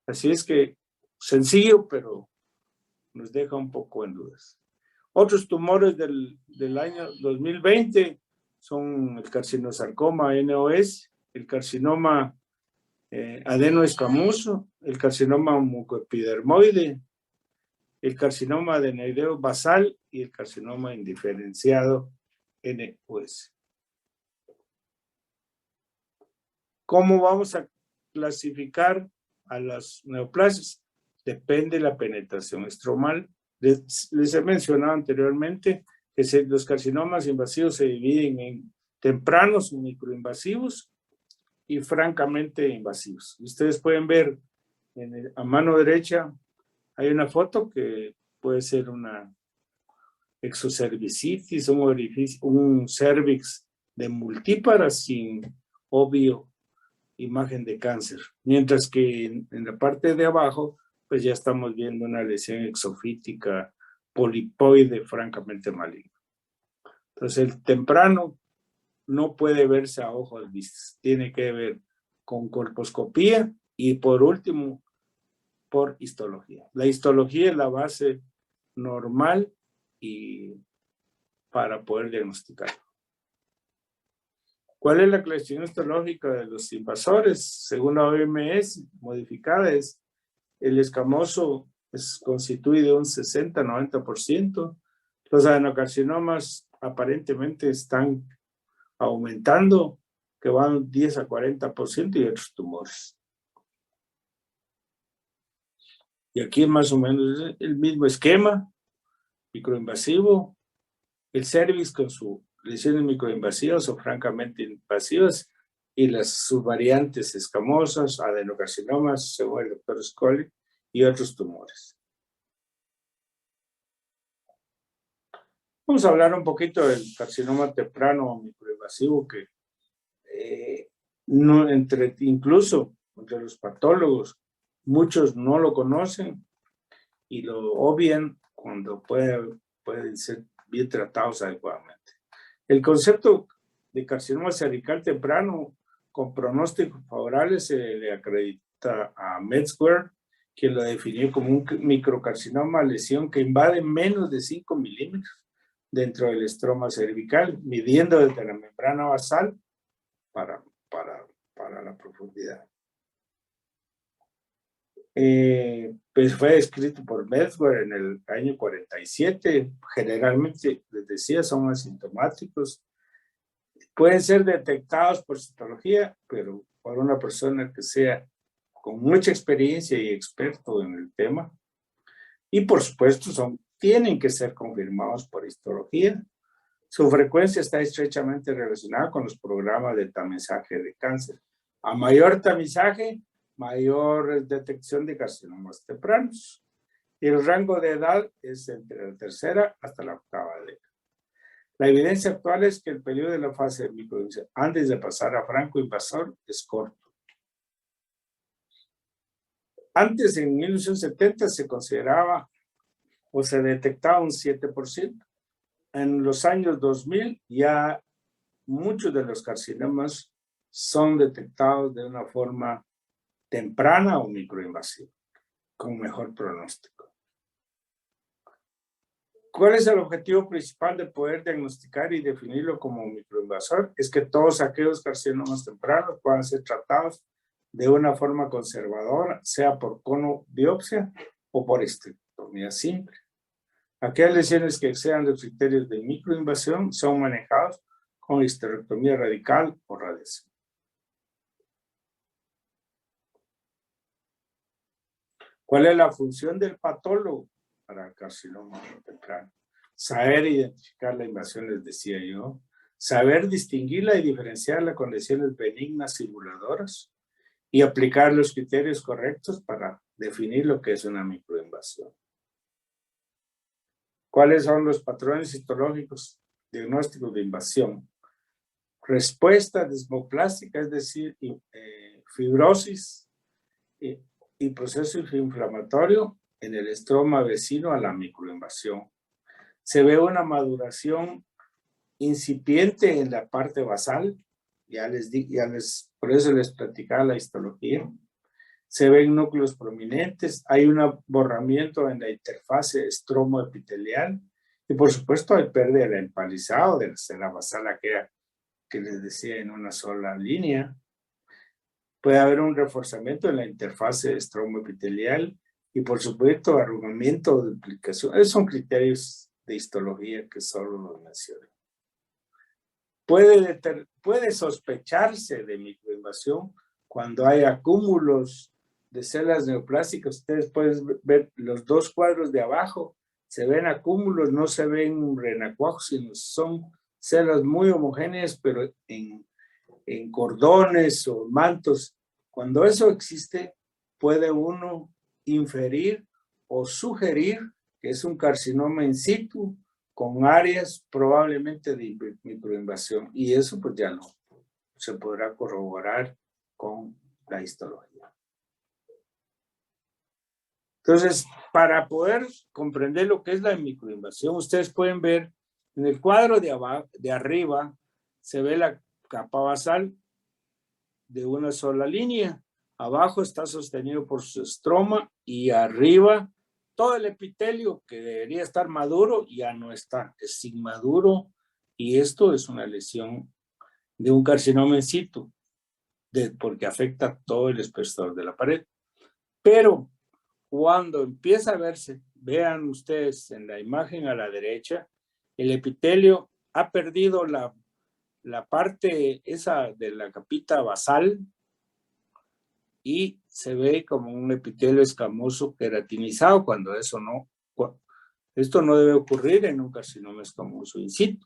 Así es que sencillo, pero nos deja un poco en dudas. Otros tumores del año 2020 son el carcinosarcoma NOS, el carcinoma adenoescamoso, el carcinoma mucoepidermoide, el carcinoma adenoideo basal y el carcinoma indiferenciado NOS. ¿Cómo vamos a clasificar a las neoplasias? Depende de la penetración estromal. Les he mencionado anteriormente que los carcinomas invasivos se dividen en tempranos o microinvasivos y francamente invasivos. Ustedes pueden ver a mano derecha hay una foto que puede ser una exocervicitis, un cervix de multípara sin obvio imagen de cáncer, mientras que en la parte de abajo pues ya estamos viendo una lesión exofítica polipoide francamente maligna. Entonces el temprano no puede verse a ojos vistos, tiene que ver con colposcopía y por último por histología. La histología es la base normal y para poder diagnosticarlo. ¿Cuál es la clasificación histológica de los invasores? Según la OMS modificada, es el escamoso constituye de un 60-90%. Los adenocarcinomas aparentemente están aumentando, que van 10 a 40% y otros tumores. Y aquí más o menos el mismo esquema, microinvasivo, el cervix con sus lesiones microinvasivas o francamente invasivas y las subvariantes escamosas, adenocarcinomas, según el doctor Scully, y otros tumores. Vamos a hablar un poquito del carcinoma temprano o microinvasivo que incluso entre los patólogos muchos no lo conocen y lo obvian cuando pueden ser bien tratados adecuadamente. El concepto de carcinoma cervical temprano con pronósticos favorables se le acredita a Metzger, quien lo definió como un microcarcinoma lesión que invade menos de 5 milímetros dentro del estroma cervical, midiendo desde la membrana basal para la profundidad. Pues fue descrito por Metzger en el año 47. Generalmente, les decía, son asintomáticos. Pueden ser detectados por citología, pero por una persona que sea con mucha experiencia y experto en el tema. Y por supuesto, tienen que ser confirmados por histología. Su frecuencia está estrechamente relacionada con los programas de tamizaje de cáncer. A mayor tamizaje, mayor detección de carcinomas tempranos. Y el rango de edad es entre la tercera hasta la octava década. La evidencia actual es que el periodo de la fase de microinvasión antes de pasar a franco-invasor es corto. Antes, en 1970, se consideraba o se detectaba un 7%. En los años 2000 ya muchos de los carcinomas son detectados de una forma temprana o microinvasiva, con mejor pronóstico. ¿Cuál es el objetivo principal de poder diagnosticar y definirlo como microinvasor? Es que todos aquellos carcinomas tempranos puedan ser tratados de una forma conservadora, sea por conobiopsia o por histerectomía simple. Aquellas lesiones que excedan los criterios de microinvasión son manejados con histerectomía radical o radiación. ¿Cuál es la función del patólogo para el carcinoma temprano? saber identificar la invasión, les decía yo, saber distinguirla y diferenciarla con lesiones benignas simuladoras y aplicar los criterios correctos para definir lo que es una microinvasión. ¿Cuáles son los patrones histológicos diagnósticos de invasión? Respuesta desmoplástica, es decir, fibrosis y proceso inflamatorio en el estroma vecino a la microinvasión. Se ve una maduración incipiente en la parte basal, por eso les platicaba la histología. Se ven núcleos prominentes, hay un borramiento en la interfase estromoepitelial y por supuesto hay pérdida del empalizado de la célula basal aquella que les decía en una sola línea. Puede haber un reforzamiento en la interfase estromoepitelial y por supuesto arrugamiento o duplicación. Esos son criterios de histología que solo los mencioné. Puede sospecharse de microinvasión cuando hay acúmulos de células neoplásicas. Ustedes pueden ver los dos cuadros de abajo, se ven acúmulos, no se ven renacuajos, sino son células muy homogéneas, pero en cordones o mantos. Cuando eso existe, puede uno inferir o sugerir que es un carcinoma in situ con áreas probablemente de microinvasión, y eso pues ya no se podrá corroborar con la histología. Entonces, para poder comprender lo que es la microinvasión, ustedes pueden ver en el cuadro de arriba, se ve la capa basal de una sola línea. Abajo está sostenido por su estroma y arriba todo el epitelio que debería estar maduro ya no está, es inmaduro, y esto es una lesión de un carcinoma in situ, porque afecta todo el espesor de la pared. Pero cuando empieza a verse, vean ustedes en la imagen a la derecha, el epitelio ha perdido la parte esa de la capita basal y se ve como un epitelio escamoso queratinizado, cuando esto no debe ocurrir en un carcinoma escamoso in situ.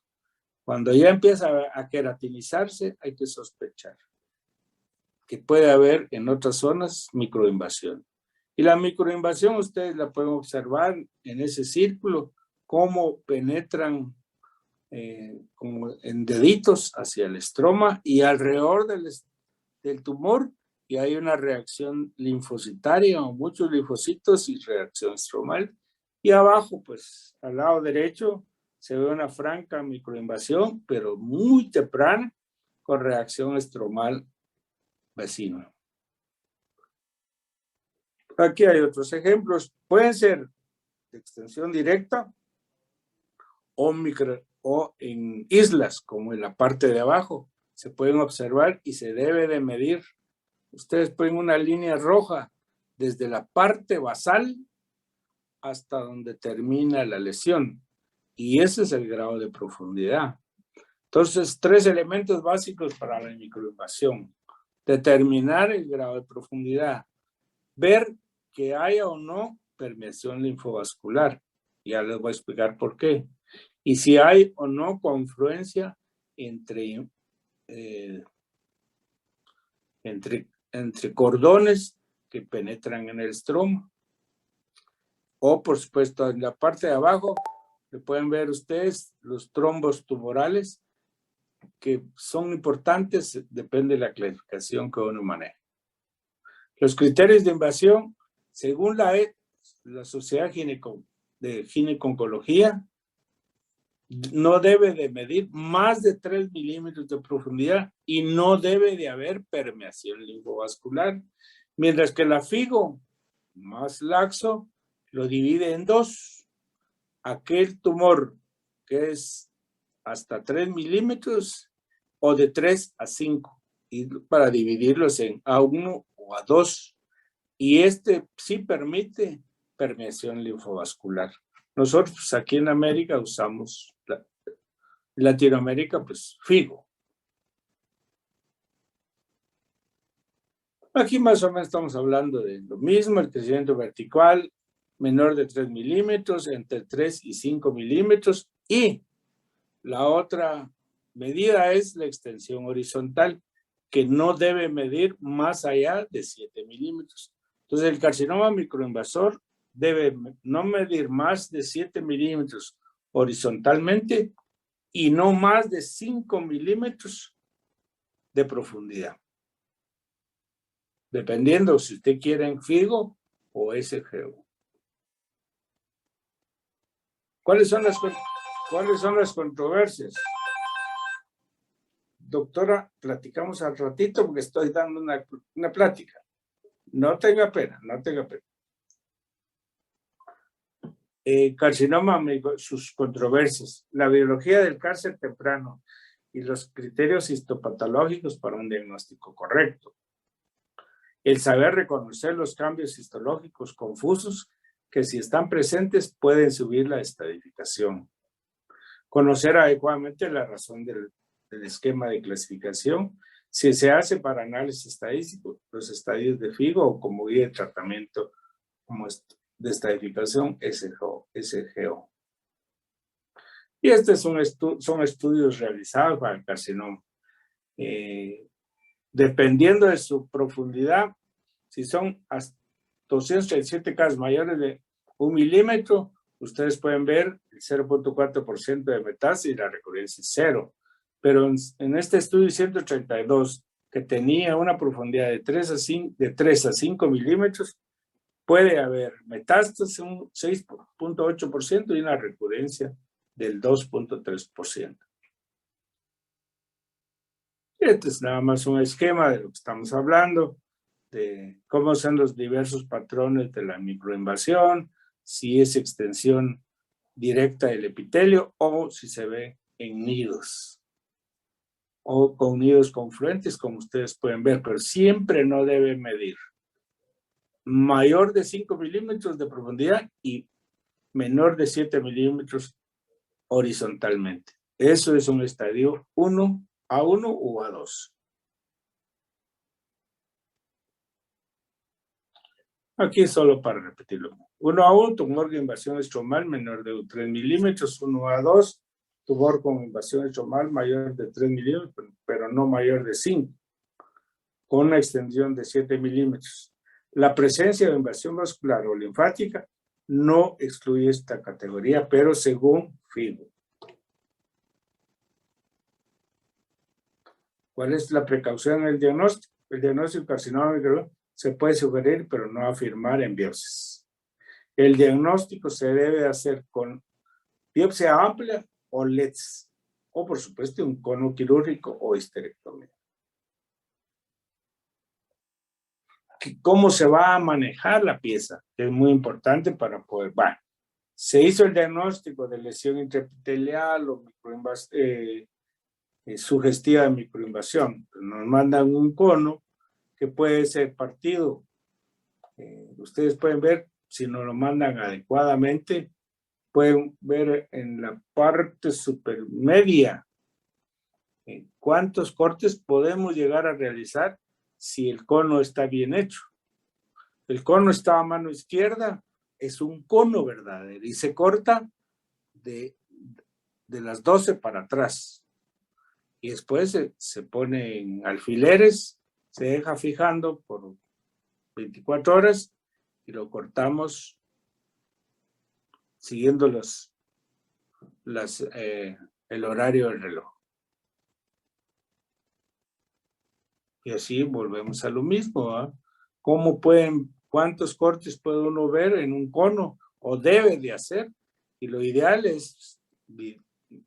Cuando ya empieza a queratinizarse, hay que sospechar que puede haber en otras zonas microinvasión. Y la microinvasión ustedes la pueden observar en ese círculo, cómo penetran como en deditos hacia el estroma y alrededor del tumor, y hay una reacción linfocitaria o muchos linfocitos y reacción estromal. Y abajo, pues al lado derecho, se ve una franca microinvasión, pero muy temprana, con reacción estromal vecino. Aquí hay otros ejemplos. Pueden ser de extensión directa o en islas, como en la parte de abajo. Se pueden observar y se debe de medir. Ustedes ponen una línea roja desde la parte basal hasta donde termina la lesión. Y ese es el grado de profundidad. Entonces, 3 elementos básicos para la microinvasión. Determinar el grado de profundidad. Ver que haya o no permeación linfovascular. Ya les voy a explicar por qué. Y si hay o no confluencia entre cordones que penetran en el estroma. O, por supuesto, en la parte de abajo, le pueden ver ustedes los trombos tumorales, que son importantes, depende de la clasificación que uno maneja. Los criterios de invasión, según la Sociedad de Gineco-Oncología, no debe de medir más de 3 milímetros de profundidad y no debe de haber permeación linfovascular, mientras que la FIGO, más laxo, lo divide en 2. Aquel tumor que es hasta 3 milímetros o de 3 a 5, y para dividirlos en A1 o A2. Y sí permite permeación linfovascular. Nosotros aquí en América usamos, Latinoamérica, pues FIGO. Aquí más o menos estamos hablando de lo mismo, el crecimiento vertical, menor de 3 milímetros, entre 3 y 5 milímetros, y la otra medida es la extensión horizontal, que no debe medir más allá de 7 milímetros. Entonces, el carcinoma microinvasor debe no medir más de 7 milímetros horizontalmente y no más de 5 milímetros de profundidad. Dependiendo si usted quiere en FIGO o SGO. ¿Cuáles son las controversias? Doctora, platicamos al ratito porque estoy dando una plática. No tenga pena, no tenga pena. Carcinoma, sus controversias. La biología del cáncer temprano y los criterios histopatológicos para un diagnóstico correcto. El saber reconocer los cambios histológicos confusos que si están presentes pueden subir la estadificación. Conocer adecuadamente la razón del esquema de clasificación, si se hace para análisis estadístico, los estadios de FIGO o como guía de tratamiento como de estadificación SGO. Y estos son estudios realizados para el carcinoma. Dependiendo de su profundidad, si son hasta 237 casos mayores de 1 milímetro, ustedes pueden ver el 0.4% de metástasis y la recurrencia es 0. Pero en este estudio 132, que tenía una profundidad de 3 a 5 milímetros, puede haber metástasis un 6.8% y una recurrencia del 2.3%. Este es nada más un esquema de lo que estamos hablando, de cómo son los diversos patrones de la microinvasión, si es extensión directa del epitelio o si se ve en nidos o con nidos confluentes, como ustedes pueden ver, pero siempre no debe medir mayor de 5 milímetros de profundidad y menor de 7 milímetros horizontalmente. Eso es un estadio 1, A1 o A2. Aquí solo para repetirlo. 1A1, tumor de invasión estromal menor de 3 milímetros. 1A2, tumor con invasión estromal mayor de 3 milímetros, pero no mayor de 5, con una extensión de 7 milímetros. La presencia de invasión vascular o linfática no excluye esta categoría, pero según FIGO. ¿Cuál es la precaución en el diagnóstico? El diagnóstico carcinoma microinvasivo se puede sugerir, pero no afirmar en biopsias. El diagnóstico se debe hacer con biopsia amplia o LEDs, o por supuesto un cono quirúrgico o histerectomía. ¿Cómo se va a manejar la pieza? Es muy importante para poder, bueno, se hizo el diagnóstico de lesión intraepitelial o sugestiva de microinvasión. Nos mandan un cono que puede ser partido. Ustedes pueden ver, si nos lo mandan adecuadamente, pueden ver en la parte supermedia cuántos cortes podemos llegar a realizar si el cono está bien hecho. El cono está a mano izquierda, es un cono verdadero y se corta de las 12 para atrás. Y después se pone en alfileres, se deja fijando por 24 horas y lo cortamos siguiendo el horario del reloj. Y así volvemos a lo mismo, ¿eh? ¿Cuántos cortes puede uno ver en un cono o debe de hacer? Y lo ideal es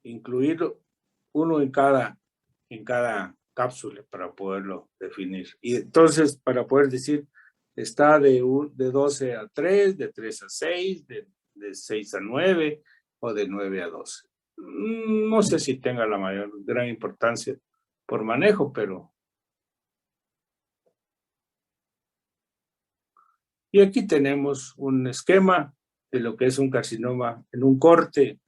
incluir uno en cada cápsula para poderlo definir. Y entonces, para poder decir, está de 12 a 3, de 3 a 6, de 6 a 9 o de 9 a 12. No sé si tenga la gran importancia por manejo, pero... Y aquí tenemos un esquema de lo que es un carcinoma en un corte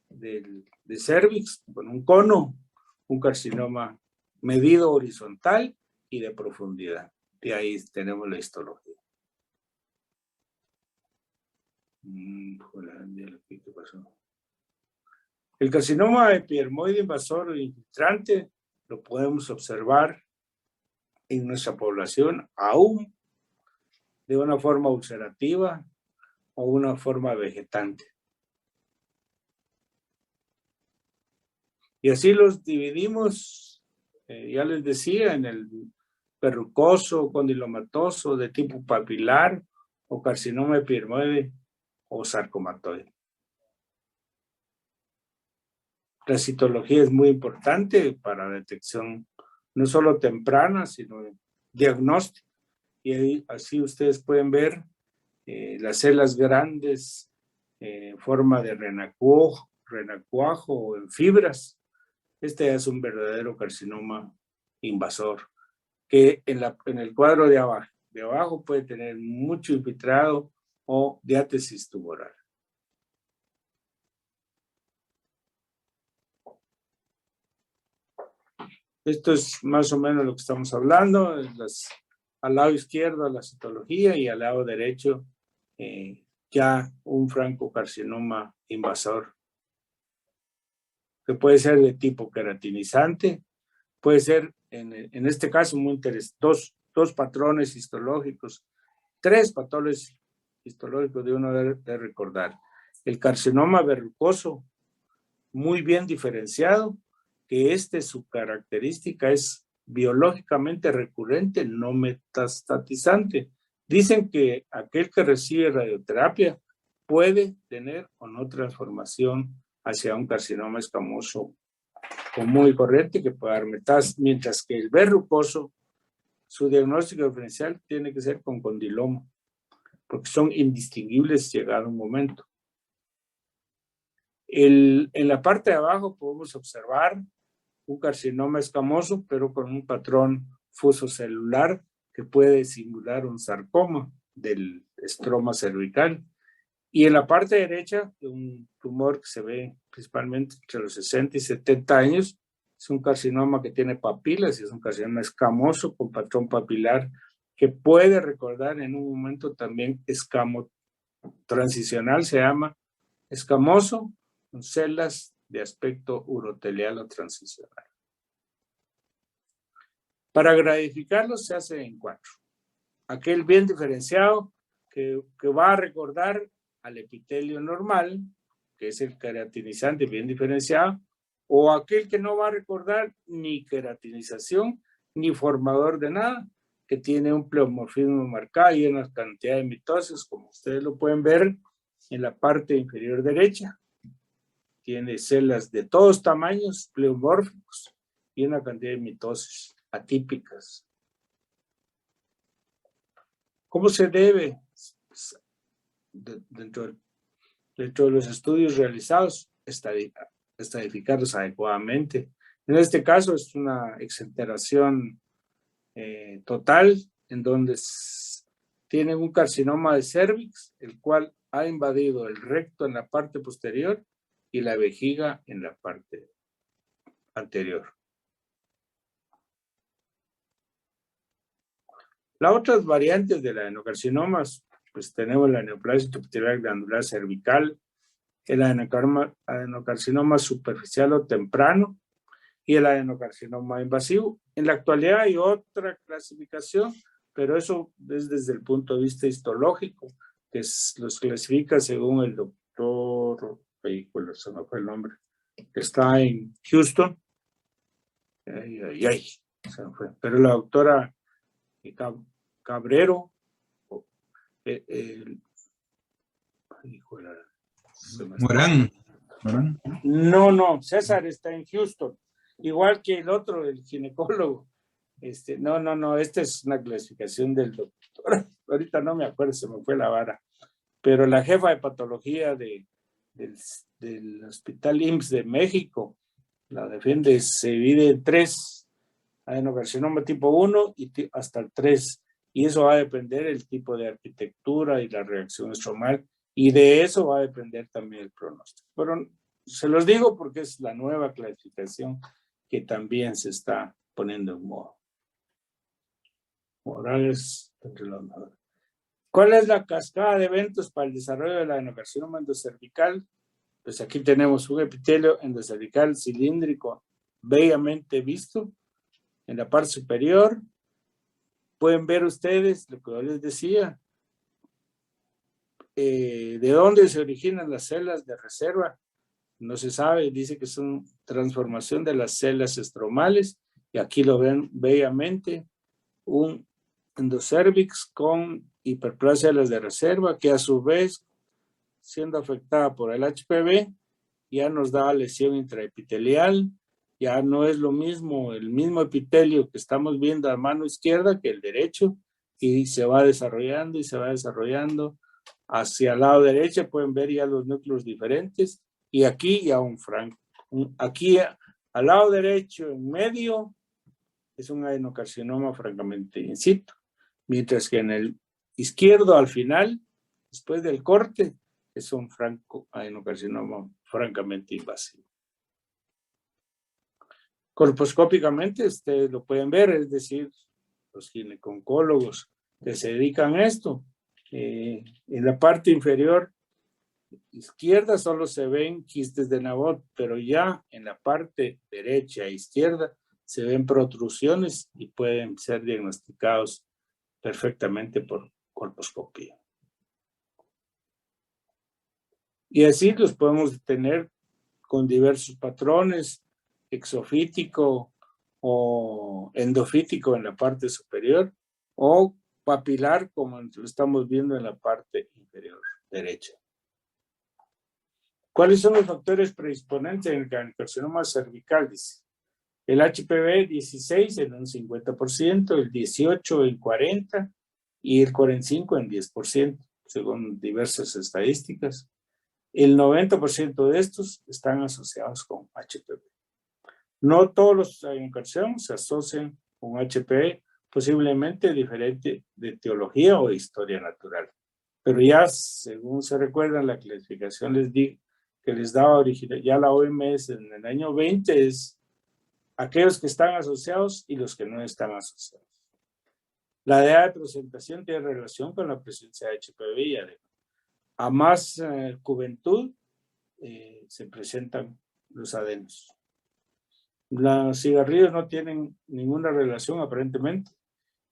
de cervix, con un cono, un carcinoma medido horizontal y de profundidad. Y ahí tenemos la histología. ¿Qué pasó? El carcinoma epidermoide invasor o infiltrante lo podemos observar en nuestra población aún de una forma ulcerativa o una forma vegetante. Y así los dividimos, ya les decía, en el verrucoso, condilomatoso, de tipo papilar, o carcinoma epidermoide, o sarcomatoide. La citología es muy importante para la detección, no solo temprana, sino diagnóstica. Y ahí, así ustedes pueden ver las células grandes en forma de renacuajo o en fibras. Este es un verdadero carcinoma invasor, que en el cuadro de abajo puede tener mucho infiltrado o diátesis tumoral. Esto es más o menos lo que estamos hablando. Al lado izquierdo la citología y al lado derecho ya un francocarcinoma invasor, que puede ser de tipo queratinizante, puede ser, en este caso, muy interesante, dos patrones histológicos, 3 patrones histológicos de uno de recordar. El carcinoma verrucoso, muy bien diferenciado, que su característica es biológicamente recurrente, no metastatizante. Dicen que aquel que recibe radioterapia puede tener o no transformación hacia un carcinoma escamoso común y corriente que puede dar metástasis, mientras que el verrucoso, su diagnóstico diferencial tiene que ser con condiloma, porque son indistinguibles llegado un momento. En la parte de abajo podemos observar un carcinoma escamoso, pero con un patrón fusocelular que puede simular un sarcoma del estroma cervical. Y en la parte derecha, un tumor que se ve principalmente entre los 60 y 70 años, es un carcinoma que tiene papilas y es un carcinoma escamoso con patrón papilar que puede recordar en un momento también escamo transicional, se llama escamoso, con células de aspecto urotelial o transicional. Para gradificarlos se hace en 4. Aquel bien diferenciado que va a recordar al epitelio normal, que es el queratinizante bien diferenciado, o aquel que no va a recordar ni queratinización ni formador de nada, que tiene un pleomorfismo marcado y una cantidad de mitosis, como ustedes lo pueden ver en la parte inferior derecha. Tiene células de todos tamaños, pleomórficos, y una cantidad de mitosis atípicas. ¿Cómo se debe? Dentro de los estudios realizados, estadificarlos adecuadamente. En este caso es una exenteración total, en donde tienen un carcinoma de cérvix, el cual ha invadido el recto en la parte posterior y la vejiga en la parte anterior. Las otras variantes de la adenocarcinomas, pues tenemos la neoplasia epitelial glandular cervical, el adenocarcinoma superficial o temprano y el adenocarcinoma invasivo. En la actualidad hay otra clasificación, pero eso es desde el punto de vista histológico, que los clasifica según el doctor, se me fue el nombre, que está en Houston. Se me fue. Pero la doctora Cabrero, Morán. No, César está en Houston, igual que el otro, el ginecólogo. No, esta es una clasificación del doctor, ahorita no me acuerdo, se me fue la vara, pero la jefa de patología del Hospital IMSS de México, la defiende, se divide en 3, adenocarcinoma tipo 1 y hasta el 3, y eso va a depender el tipo de arquitectura y la reacción estromal, y de eso va a depender también el pronóstico. Pero se los digo porque es la nueva clasificación que también se está poniendo en moda. Morales, ¿Cuál es la cascada de eventos para el desarrollo de la adenocarcinoma endocervical? Pues aquí tenemos un epitelio endocervical cilíndrico bellamente visto en la parte superior. Pueden ver ustedes lo que yo les decía, de dónde se originan las células de reserva. No se sabe, dice que son transformación de las células estromales, y aquí lo ven bellamente, un endocervix con hiperplasia de las de reserva, que a su vez, siendo afectada por el HPV, ya nos da lesión intraepitelial, ya no es lo mismo, el mismo epitelio que estamos viendo a mano izquierda que el derecho, y se va desarrollando y se va desarrollando. Hacia el lado derecho pueden ver ya los núcleos diferentes, y aquí ya un franco. Aquí al lado derecho en medio es un adenocarcinoma francamente in situ, mientras que en el izquierdo al final, después del corte, es un franco adenocarcinoma francamente invasivo. Colposcópicamente ustedes lo pueden ver, es decir, los gineco-oncólogos que se dedican a esto, en la parte inferior izquierda solo se ven quistes de Nabot, pero ya en la parte derecha e izquierda se ven protrusiones y pueden ser diagnosticados perfectamente por colposcopía. Y así los podemos tener con diversos patrones, exofítico o endofítico en la parte superior, o papilar como lo estamos viendo en la parte inferior derecha. ¿Cuáles son los factores predisponentes en el carcinoma cervical? Dice. El HPV 16 en un 50%, el 18 en 40% y el 45 en 10%, según diversas estadísticas. El 90% de estos están asociados con HPV. No todos los adenocarcinomas se asocian con HPV, posiblemente diferente de etiología o historia natural. Pero ya, según se recuerdan, la clasificación que les daba original, ya la OMS en el año 20 es aquellos que están asociados y los que no están asociados. La edad de presentación tiene relación con la presencia de HPV y adeno. A más juventud se presentan los adenos. Los cigarrillos no tienen ninguna relación aparentemente,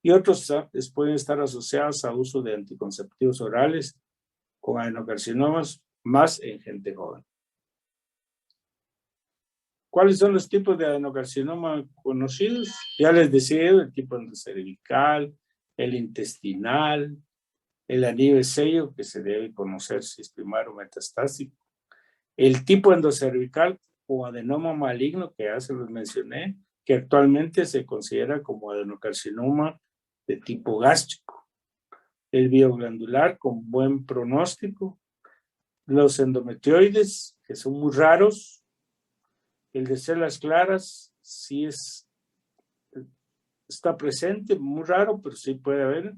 y otros pueden estar asociados a uso de anticonceptivos orales con adenocarcinomas, más en gente joven. ¿Cuáles son los tipos de adenocarcinoma conocidos? Ya les decía, el tipo endocervical, el intestinal, el anillo sello, que se debe conocer si es primario o metastásico, el tipo endocervical o adenoma maligno, que ya se los mencioné, que actualmente se considera como adenocarcinoma de tipo gástrico, el bioglandular con buen pronóstico, los endometrioides, que son muy raros, el de células claras sí está presente, muy raro, pero sí puede haber,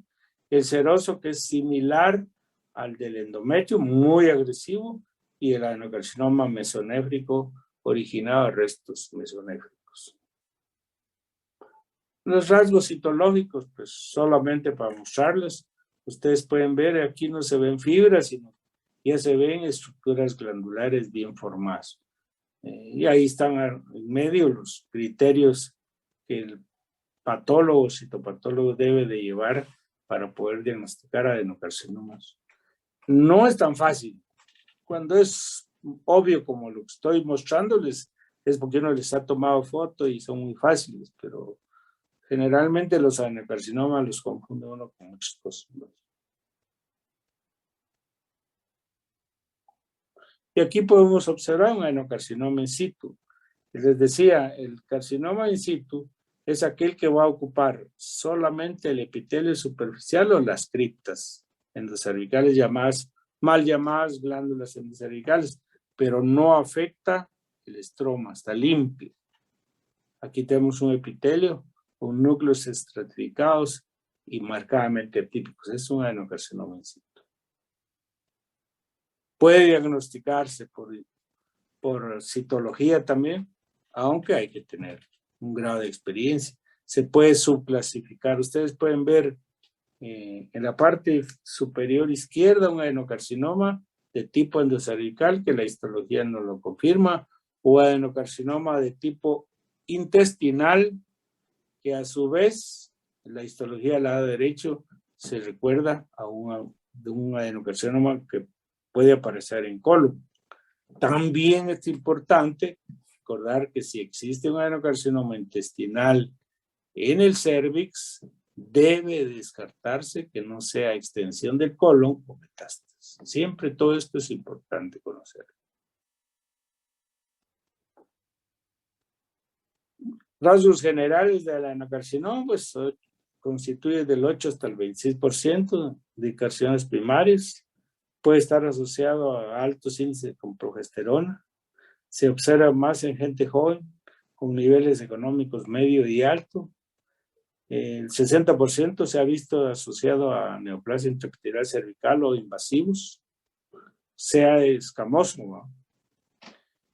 el seroso, que es similar al del endometrio, muy agresivo, y el adenocarcinoma mesonéfrico originado de restos mesonéfricos. Los rasgos citológicos, pues solamente para mostrarles, ustedes pueden ver, aquí no se ven fibras, sino ya se ven estructuras glandulares bien formadas. Y ahí están en medio los criterios que el patólogo, citopatólogo debe de llevar para poder diagnosticar adenocarcinomas. No es tan fácil. Cuando es obvio como lo que estoy mostrándoles, es porque uno les ha tomado foto y son muy fáciles, pero generalmente los adenocarcinomas los confunde uno con muchas cosas. Y aquí podemos observar un adenocarcinoma in situ. Les decía, el carcinoma in situ es aquel que va a ocupar solamente el epitelio superficial o las criptas endocervicales, mal llamadas glándulas endocervicales, pero no afecta el estroma, está limpio. Aquí tenemos un epitelio con núcleos estratificados y marcadamente típicos. Es un adenocarcinoma in situ. Puede diagnosticarse por citología también, aunque hay que tener un grado de experiencia. Se puede subclasificar. Ustedes pueden ver En la parte superior izquierda, un adenocarcinoma de tipo endocervical, que la histología no lo confirma, o adenocarcinoma de tipo intestinal, que a su vez, la histología del lado derecho se recuerda de un adenocarcinoma que puede aparecer en colon. También es importante recordar que si existe un adenocarcinoma intestinal en el cérvix, debe descartarse que no sea extensión del colon o metástasis. Siempre todo esto es importante conocer. Rasgos generales del adenocarcinoma, pues constituye del 8 hasta el 26% de carcinomas primarios. Puede estar asociado a altos índices con progesterona. Se observa más en gente joven, con niveles económicos medio y alto. El 60% se ha visto asociado a neoplasia intraepitelial cervical o invasivos, sea escamoso, ¿no?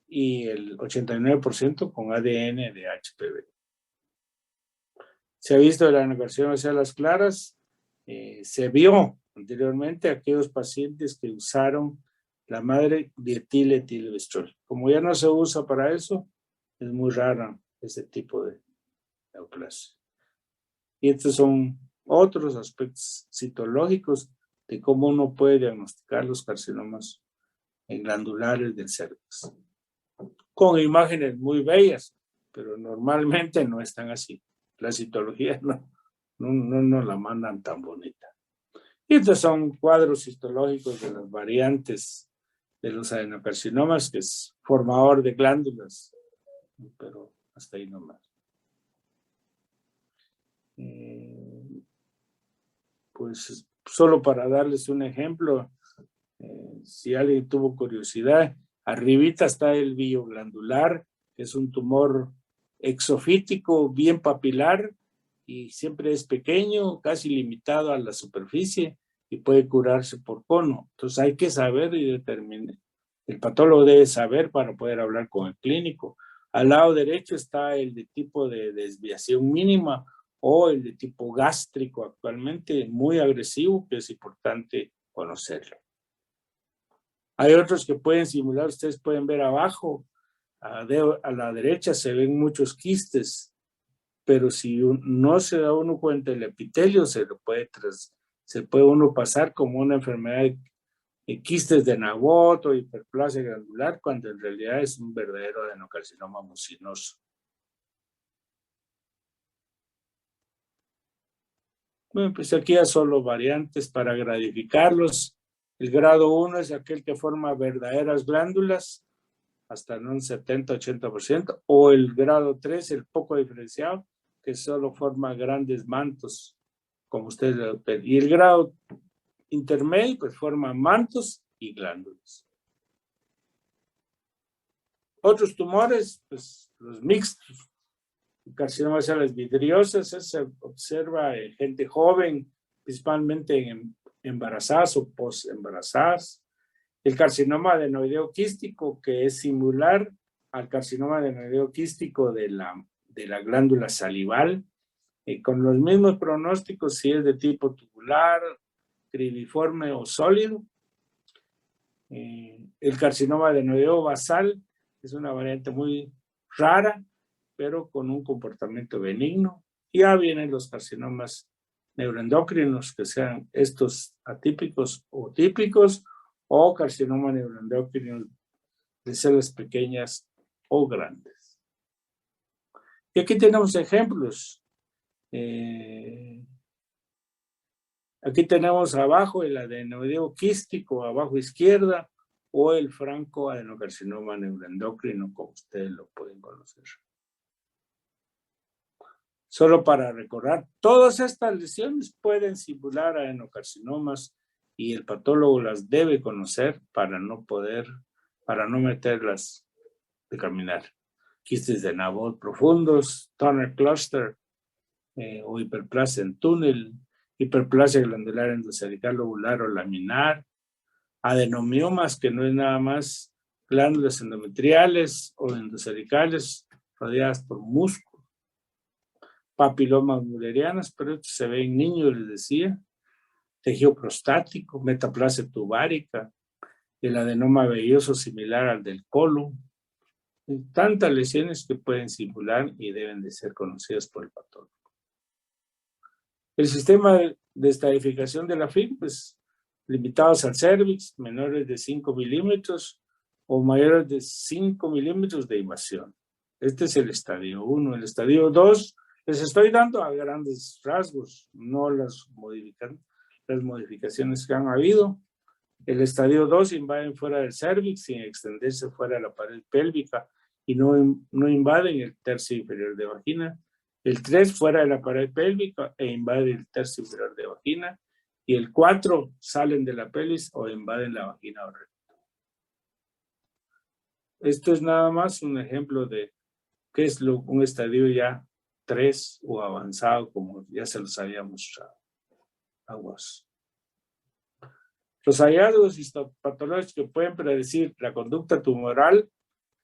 Y el 89% con ADN de HPV. Se ha visto la adenocarcinoma de células claras, se vio anteriormente aquellos pacientes que usaron la madre dietil-etilvestrol. Como ya no se usa para eso, es muy rara ese tipo de neoplasia. Y estos son otros aspectos citológicos de cómo uno puede diagnosticar los carcinomas glandulares del cérvix. Con imágenes muy bellas, pero normalmente no están así. La citología no la mandan tan bonita. Y estos son cuadros histológicos de las variantes de los adenocarcinomas, que es formador de glándulas, pero hasta ahí nomás. Pues solo para darles un ejemplo, si alguien tuvo curiosidad, arribita está el bioglandular, que es un tumor exofítico bien papilar y siempre es pequeño, casi limitado a la superficie y puede curarse por cono. Entonces hay que saber y determinar. El patólogo debe saber para poder hablar con el clínico. Al lado derecho está el de tipo de desviación mínima o el de tipo gástrico, actualmente muy agresivo, que es importante conocerlo. Hay otros que pueden simular, ustedes pueden ver abajo, a la derecha se ven muchos quistes, pero si no se da uno cuenta del epitelio, se puede uno pasar como una enfermedad de quistes de Naboth o hiperplasia glandular, cuando en realidad es un verdadero adenocarcinoma mucinoso. Bueno, pues aquí ya solo variantes para gradificarlos. El grado 1 es aquel que forma verdaderas glándulas, hasta en un 70-80%, o el grado 3, el poco diferenciado, que solo forma grandes mantos, como ustedes lo ven. Y el grado intermedio, pues forma mantos y glándulas. Otros tumores, pues los mixtos, carcinomas de células vidriosas, se observa en gente joven, principalmente en embarazadas o post-embarazadas. El carcinoma adenoideo quístico, que es similar al carcinoma adenoideo quístico de la glándula salival, con los mismos pronósticos si es de tipo tubular, cribiforme o sólido. El carcinoma adenoideo basal es una variante muy rara, pero con un comportamiento benigno. Ya vienen los carcinomas neuroendocrinos, que sean estos atípicos o típicos, o carcinoma neuroendocrino de células pequeñas o grandes. Y aquí tenemos ejemplos. Aquí tenemos abajo el adenoideo quístico, abajo izquierda, o el franco adenocarcinoma neuroendocrino, como ustedes lo pueden conocer. Solo para recordar, todas estas lesiones pueden simular adenocarcinomas y el patólogo las debe conocer para no meterlas de caminar. Quistes de Naboth profundos, Turner cluster o hiperplasia en túnel, hiperplasia glandular endocervical lobular o laminar, adenomiomas, que no es nada más glándulas endometriales o endocervicales rodeadas por músculo, papilomas mullerianas, pero esto se ve en niños, les decía, tejido prostático, metaplasia tubárica, el adenoma velloso similar al del colon. Tantas lesiones que pueden simular y deben de ser conocidas por el patólogo. El sistema de estadificación de la FIM, pues limitados al cervix, menores de 5 milímetros o mayores de 5 milímetros de invasión. Este es el estadio 1. El estadio 2 les estoy dando a grandes rasgos, no las modificaciones que han habido. El estadio 2 invaden fuera del cervix sin extenderse fuera de la pared pélvica y no invaden el tercio inferior de vagina. El 3 fuera de la pared pélvica e invaden el tercio inferior de vagina. Y el 4 salen de la pelvis o invaden la vagina o recto. Esto es nada más un ejemplo de qué es un estadio ya 3 o avanzado, como ya se los había mostrado. Aguas. Los hallazgos histopatológicos que pueden predecir la conducta tumoral,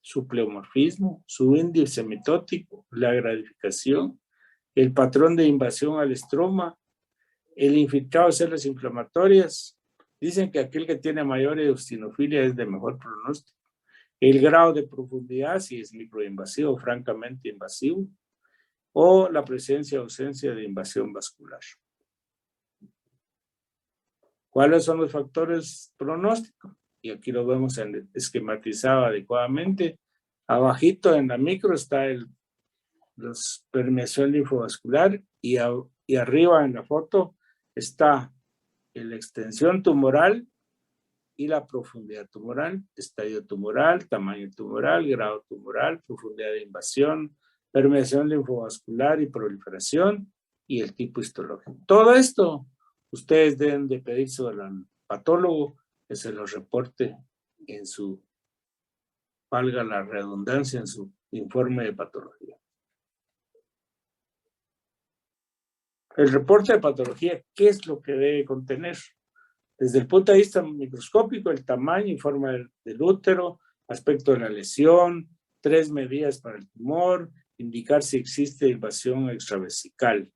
su pleomorfismo, su índice mitótico, la gradificación, el patrón de invasión al estroma, el infiltrado de células inflamatorias. Dicen que aquel que tiene mayor eosinofilia es de mejor pronóstico. El grado de profundidad, si es microinvasivo o francamente invasivo, o la presencia o ausencia de invasión vascular. ¿Cuáles son los factores pronósticos? Y aquí lo vemos esquematizado adecuadamente. Abajito en la micro está la permeación linfovascular y arriba en la foto está la extensión tumoral y la profundidad tumoral, estadio tumoral, tamaño tumoral, grado tumoral, profundidad de invasión, permeación linfovascular y proliferación y el tipo histológico. Todo esto ustedes deben de pedírselo al patólogo que se los reporte en su, valga la redundancia, en su informe de patología. El reporte de patología, ¿qué es lo que debe contener? Desde el punto de vista microscópico, el tamaño y forma del útero, aspecto de la lesión, 3 medidas para el tumor, indicar si existe invasión extracervical,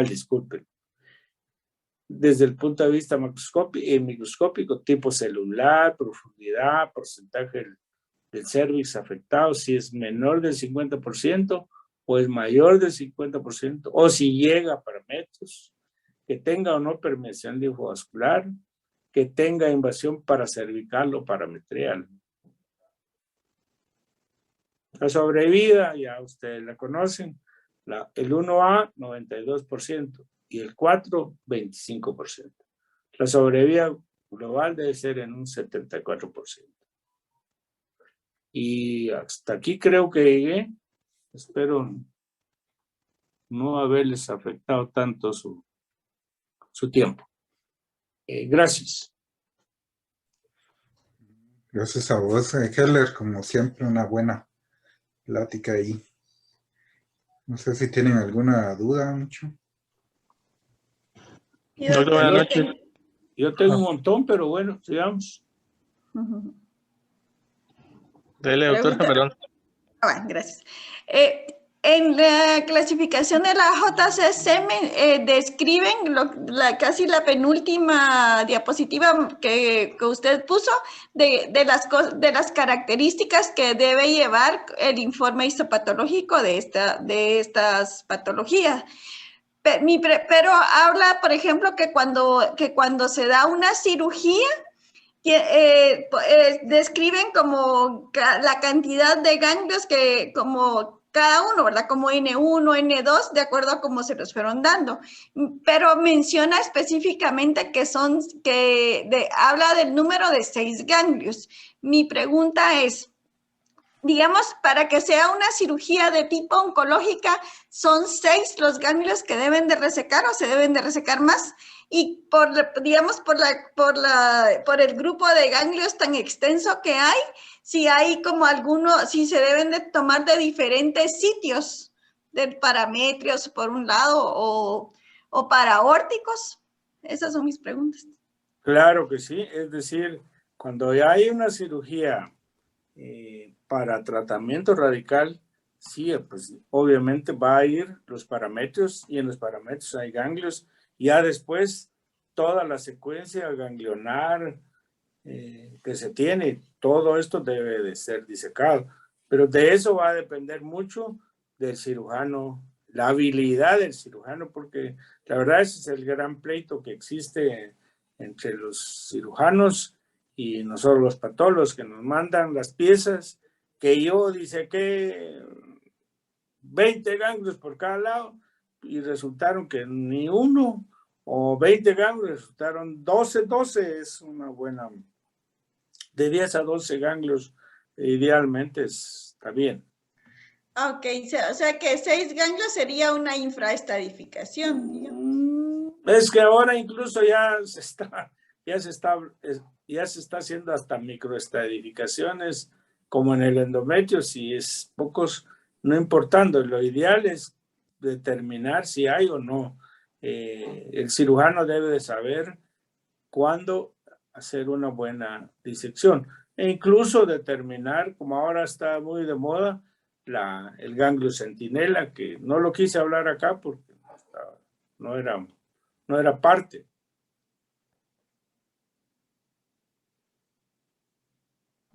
disculpen. Desde el punto de vista microscópico, tipo celular, profundidad, porcentaje del cervix afectado, si es menor del 50% o es mayor del 50%, o si llega a parámetros, que tenga o no permeación linfovascular, que tenga invasión paracervical o parametrial. La sobrevida, ya ustedes la conocen, el 1A, 92%, y el 4, 25%. La sobrevida global debe ser en un 74%. Y hasta aquí creo que llegué. Espero no haberles afectado tanto su tiempo. Gracias. Gracias a vos, Heller, como siempre, una buena plática ahí. No sé si tienen alguna duda, mucho. Buenas noches. Yo tengo un montón, pero bueno, sigamos. Dele, doctora, perdón. Bueno, gracias. En la clasificación de la JCSM describen casi la penúltima diapositiva que usted puso de las características que debe llevar el informe histopatológico de estas patologías. Pero habla, por ejemplo, que cuando se da una cirugía, describen como la cantidad de ganglios que como cada uno, ¿verdad? Como N1, N2, de acuerdo a cómo se los fueron dando. Pero menciona específicamente habla del número de 6 ganglios. Mi pregunta es, digamos, para que sea una cirugía de tipo oncológica, ¿son 6 los ganglios que deben de resecar o se deben de resecar más? Y por el grupo de ganglios tan extenso que hay, si hay como si se deben de tomar de diferentes sitios, de parametrios por un lado o paraórticos. Esas son mis preguntas. Claro que sí, es decir, cuando ya hay una cirugía para tratamiento radical, sí, pues obviamente va a ir los parámetros y en los parámetros hay ganglios. Ya después toda la secuencia ganglionar que se tiene. Todo esto debe de ser disecado, pero de eso va a depender mucho del cirujano, la habilidad del cirujano, porque la verdad ese es el gran pleito que existe entre los cirujanos y nosotros los patólogos, que nos mandan las piezas, que yo dice que 20 ganglios por cada lado y resultaron que ni uno, o 20 ganglios resultaron 12 es una buena, de 10 a 12 ganglios idealmente está bien. Ok, o sea que 6 ganglios sería una infraestadificación, digamos. Es que ahora incluso ya se está haciendo hasta microestadificaciones como en el endometrio, si es pocos, no importando, lo ideal es determinar si hay o no. El cirujano debe de saber cuándo hacer una buena disección e incluso determinar, como ahora está muy de moda, el ganglio centinela, que no lo quise hablar acá porque no era parte.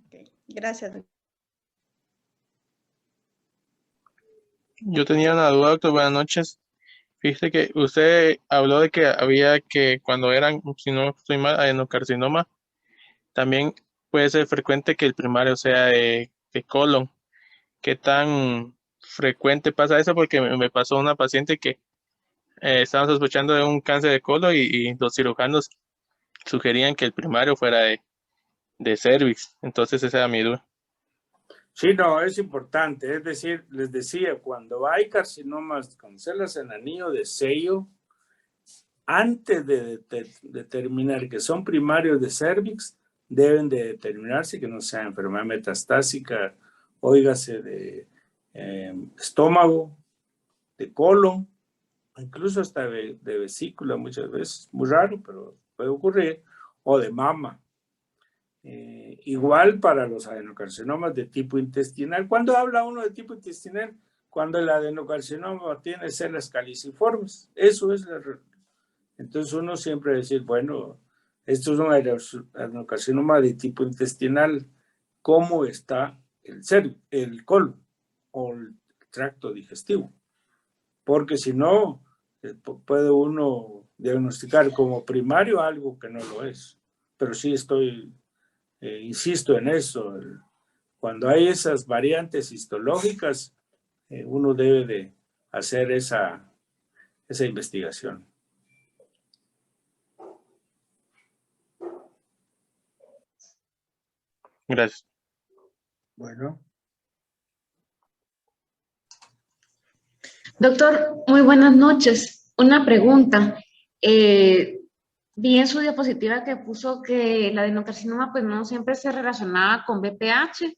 Okay, gracias, doctor. Yo tenía una duda, doctor. Buenas noches. Fíjese que usted habló de que había que cuando eran, si no estoy mal, adenocarcinoma, también puede ser frecuente que el primario sea de colon. ¿Qué tan frecuente pasa eso? Porque me pasó una paciente que estaban sospechando de un cáncer de colon y los cirujanos sugerían que el primario fuera de cervix. Entonces esa era mi duda. Sí, no, es importante. Es decir, les decía, cuando hay carcinomas con células en anillo de sello, antes de determinar que son primarios de cervix, deben de determinarse que no sea enfermedad metastásica, óigase de estómago, de colon, incluso hasta de vesícula muchas veces, muy raro, pero puede ocurrir, o de mama. Igual para los adenocarcinomas de tipo intestinal. ¿Cuándo habla uno de tipo intestinal? Cuando el adenocarcinoma tiene células caliciformes. Eso es entonces uno siempre decir, bueno, esto es un adenocarcinoma de tipo intestinal. ¿Cómo está el colon o el tracto digestivo? Porque si no, puede uno diagnosticar como primario algo que no lo es. Pero sí insisto en eso, cuando hay esas variantes histológicas, uno debe de hacer esa investigación. Gracias. Bueno. Doctor, muy buenas noches. Una pregunta. Vi en su diapositiva que puso que el adenocarcinoma pues no siempre se relacionaba con BPH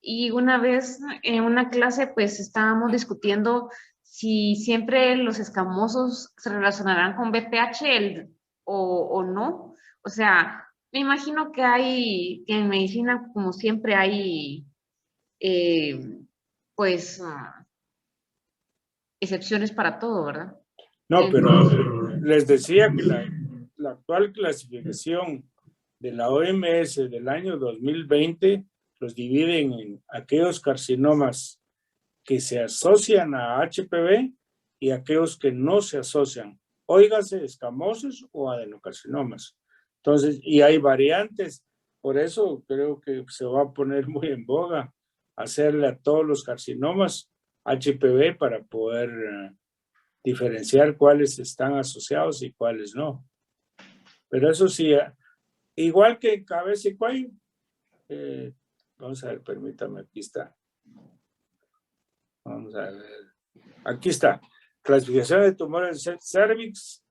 y una vez en una clase pues estábamos discutiendo si siempre los escamosos se relacionarán con BPH o no. O sea, me imagino que que en medicina como siempre hay pues excepciones para todo, ¿verdad? No, pero les decía que la actual clasificación de la OMS del año 2020 los dividen en aquellos carcinomas que se asocian a HPV y aquellos que no se asocian. Óigase, escamosos o adenocarcinomas. Entonces, y hay variantes. Por eso creo que se va a poner muy en boga hacerle a todos los carcinomas HPV para poder diferenciar cuáles están asociados y cuáles no. Pero eso sí, igual que en cabeza y cuello, vamos a ver, permítame, aquí está. Vamos a ver. Aquí está. Clasificación de tumores cervix.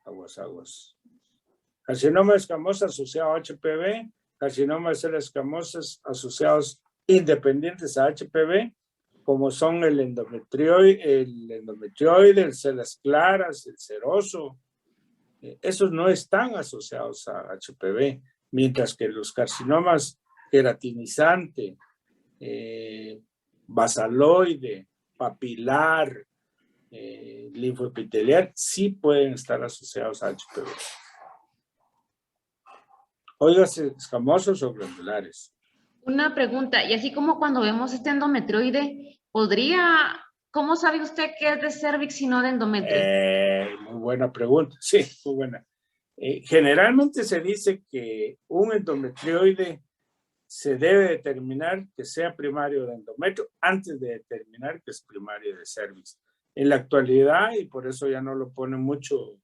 Aguas. Carcinoma escamoso asociado a HPV. Carcinoma de células escamosas asociados independientes a HPV, como son el endometrioide, el células claras, el seroso. Esos no están asociados a HPV, mientras que los carcinomas queratinizante, basaloide, papilar, linfoepitelial, sí pueden estar asociados a HPV. Óigase, escamosos o glandulares. Una pregunta, y así como cuando vemos este endometrioide, ¿cómo sabe usted que es de cervix y no de endometrio? Muy buena pregunta, sí, muy buena. Generalmente se dice que un endometrioide se debe determinar que sea primario de endometrio antes de determinar que es primario de cervix. En la actualidad, y por eso ya no lo pone mucho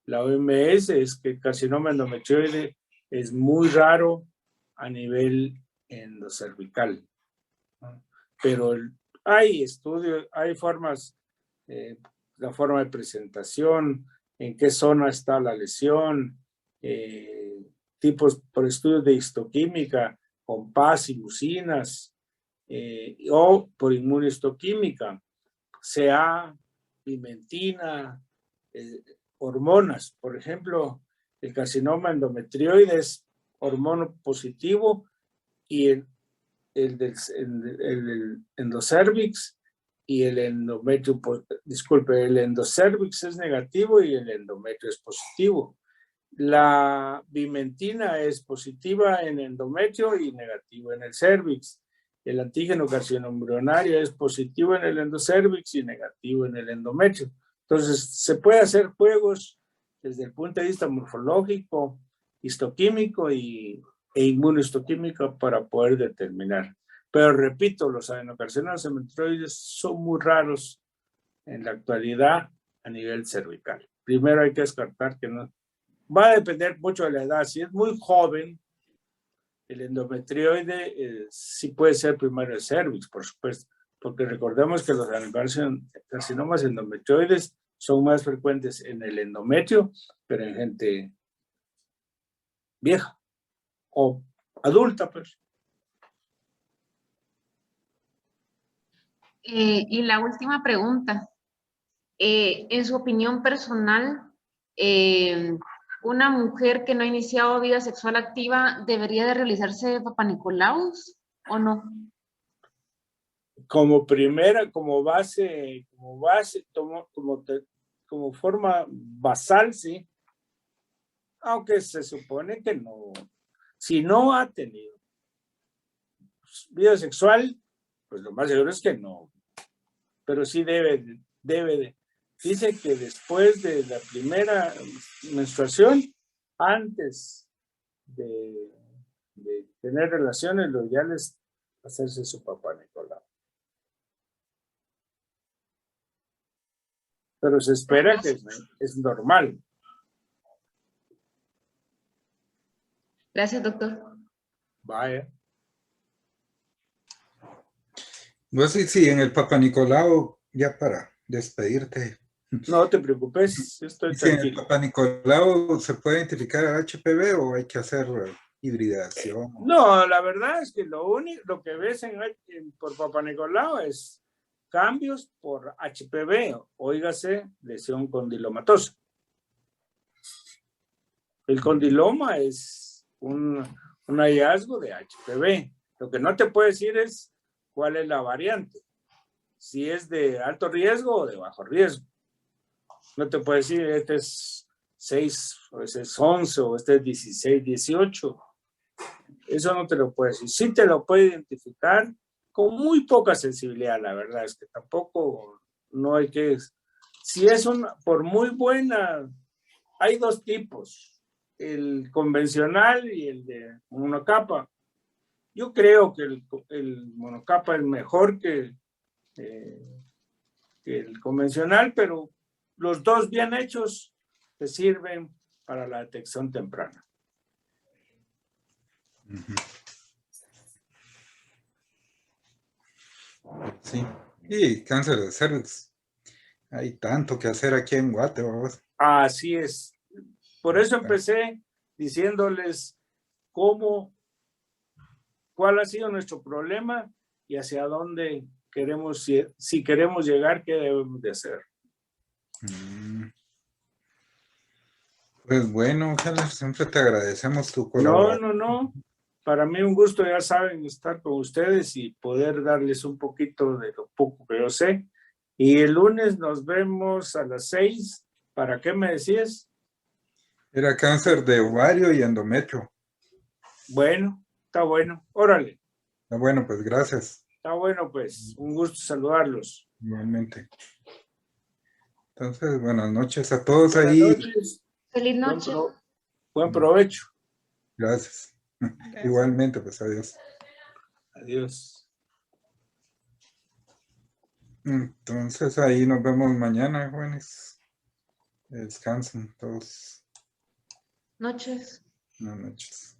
la OMS, es que el carcinoma endometrioide es muy raro a nivel endocervical, ¿no? Pero hay estudios, hay formas, la forma de presentación, en qué zona está la lesión, tipos por estudios de histoquímica, con PAS y mucinas, o por inmunohistoquímica, CA, pimentina, hormonas. Por ejemplo, el carcinoma endometrioide es hormono positivo y el endocervix y el endometrio, disculpe, el endocervix es negativo y el endometrio es positivo. La bimentina es positiva en endometrio y negativo en el cervix. El antígeno carcinoembrionario es positivo en el endocervix y negativo en el endometrio. Entonces, se puede hacer juegos desde el punto de vista morfológico, histoquímico e inmunohistoquímico para poder determinar. Pero repito, los adenocarcinomas endometrioides son muy raros en la actualidad a nivel cervical. Primero hay que descartar que no. Va a depender mucho de la edad. Si es muy joven, el endometrioide sí puede ser primario de cervix, por supuesto, porque recordemos que los carcinomas endometrioides son más frecuentes en el endometrio, pero en gente vieja o adulta, pues. Y la última pregunta, en su opinión personal, ¿una mujer que no ha iniciado vida sexual activa debería de realizarse Papa Nicolaus o no? Como primera, como forma basal, sí. Aunque se supone que no. Si no ha tenido vida sexual, pues lo más seguro es que no. Pero sí debe de. Dice que después de la primera menstruación, antes de tener relaciones, lo ideal es hacerse su Papá Nicolau. Pero se espera que es normal. Gracias, doctor. Vaya. Pues sí, en el Papa Nicolau, ya para despedirte. No te preocupes, estoy Sí, en el tranquilo. Papa Nicolau se puede identificar el HPV o hay que hacer hibridación. No, la verdad es que lo que ves por Papa Nicolau es cambios por HPV, óigase, lesión condilomatosa. El condiloma es un hallazgo de HPV. Lo que no te puedo decir es cuál es la variante, si es de alto riesgo o de bajo riesgo. No te puedo decir, este es 6, o este es 11, o este es 16, 18. Eso no te lo puedo decir. Sí te lo puede identificar con muy poca sensibilidad, la verdad. Es que tampoco no hay que... Si es por muy buena... Hay dos tipos, el convencional y el de monocapa. Yo creo que el monocapa es mejor que el convencional, pero los dos bien hechos te sirven para la detección temprana. Sí, y cáncer de cervix. Hay tanto que hacer aquí en Guatemala. Así es. Por eso empecé diciéndoles cuál ha sido nuestro problema y hacia dónde queremos, si queremos llegar, qué debemos de hacer. Pues bueno, Heller, siempre te agradecemos tu colaboración. No. Para mí un gusto, ya saben, estar con ustedes y poder darles un poquito de lo poco que yo sé. Y el lunes nos vemos a las 6. ¿Para qué me decías? Era cáncer de ovario y endometrio. Bueno, está bueno. Órale. Bueno, pues gracias. Está bueno, pues. Un gusto saludarlos. Igualmente. Entonces, buenas noches a todos Buenas ahí. noches. Feliz Buen, noche. buen provecho. Gracias. Igualmente, pues adiós. Adiós. Entonces ahí nos vemos mañana, jóvenes. Descansen todos. Noches. Buenas noches.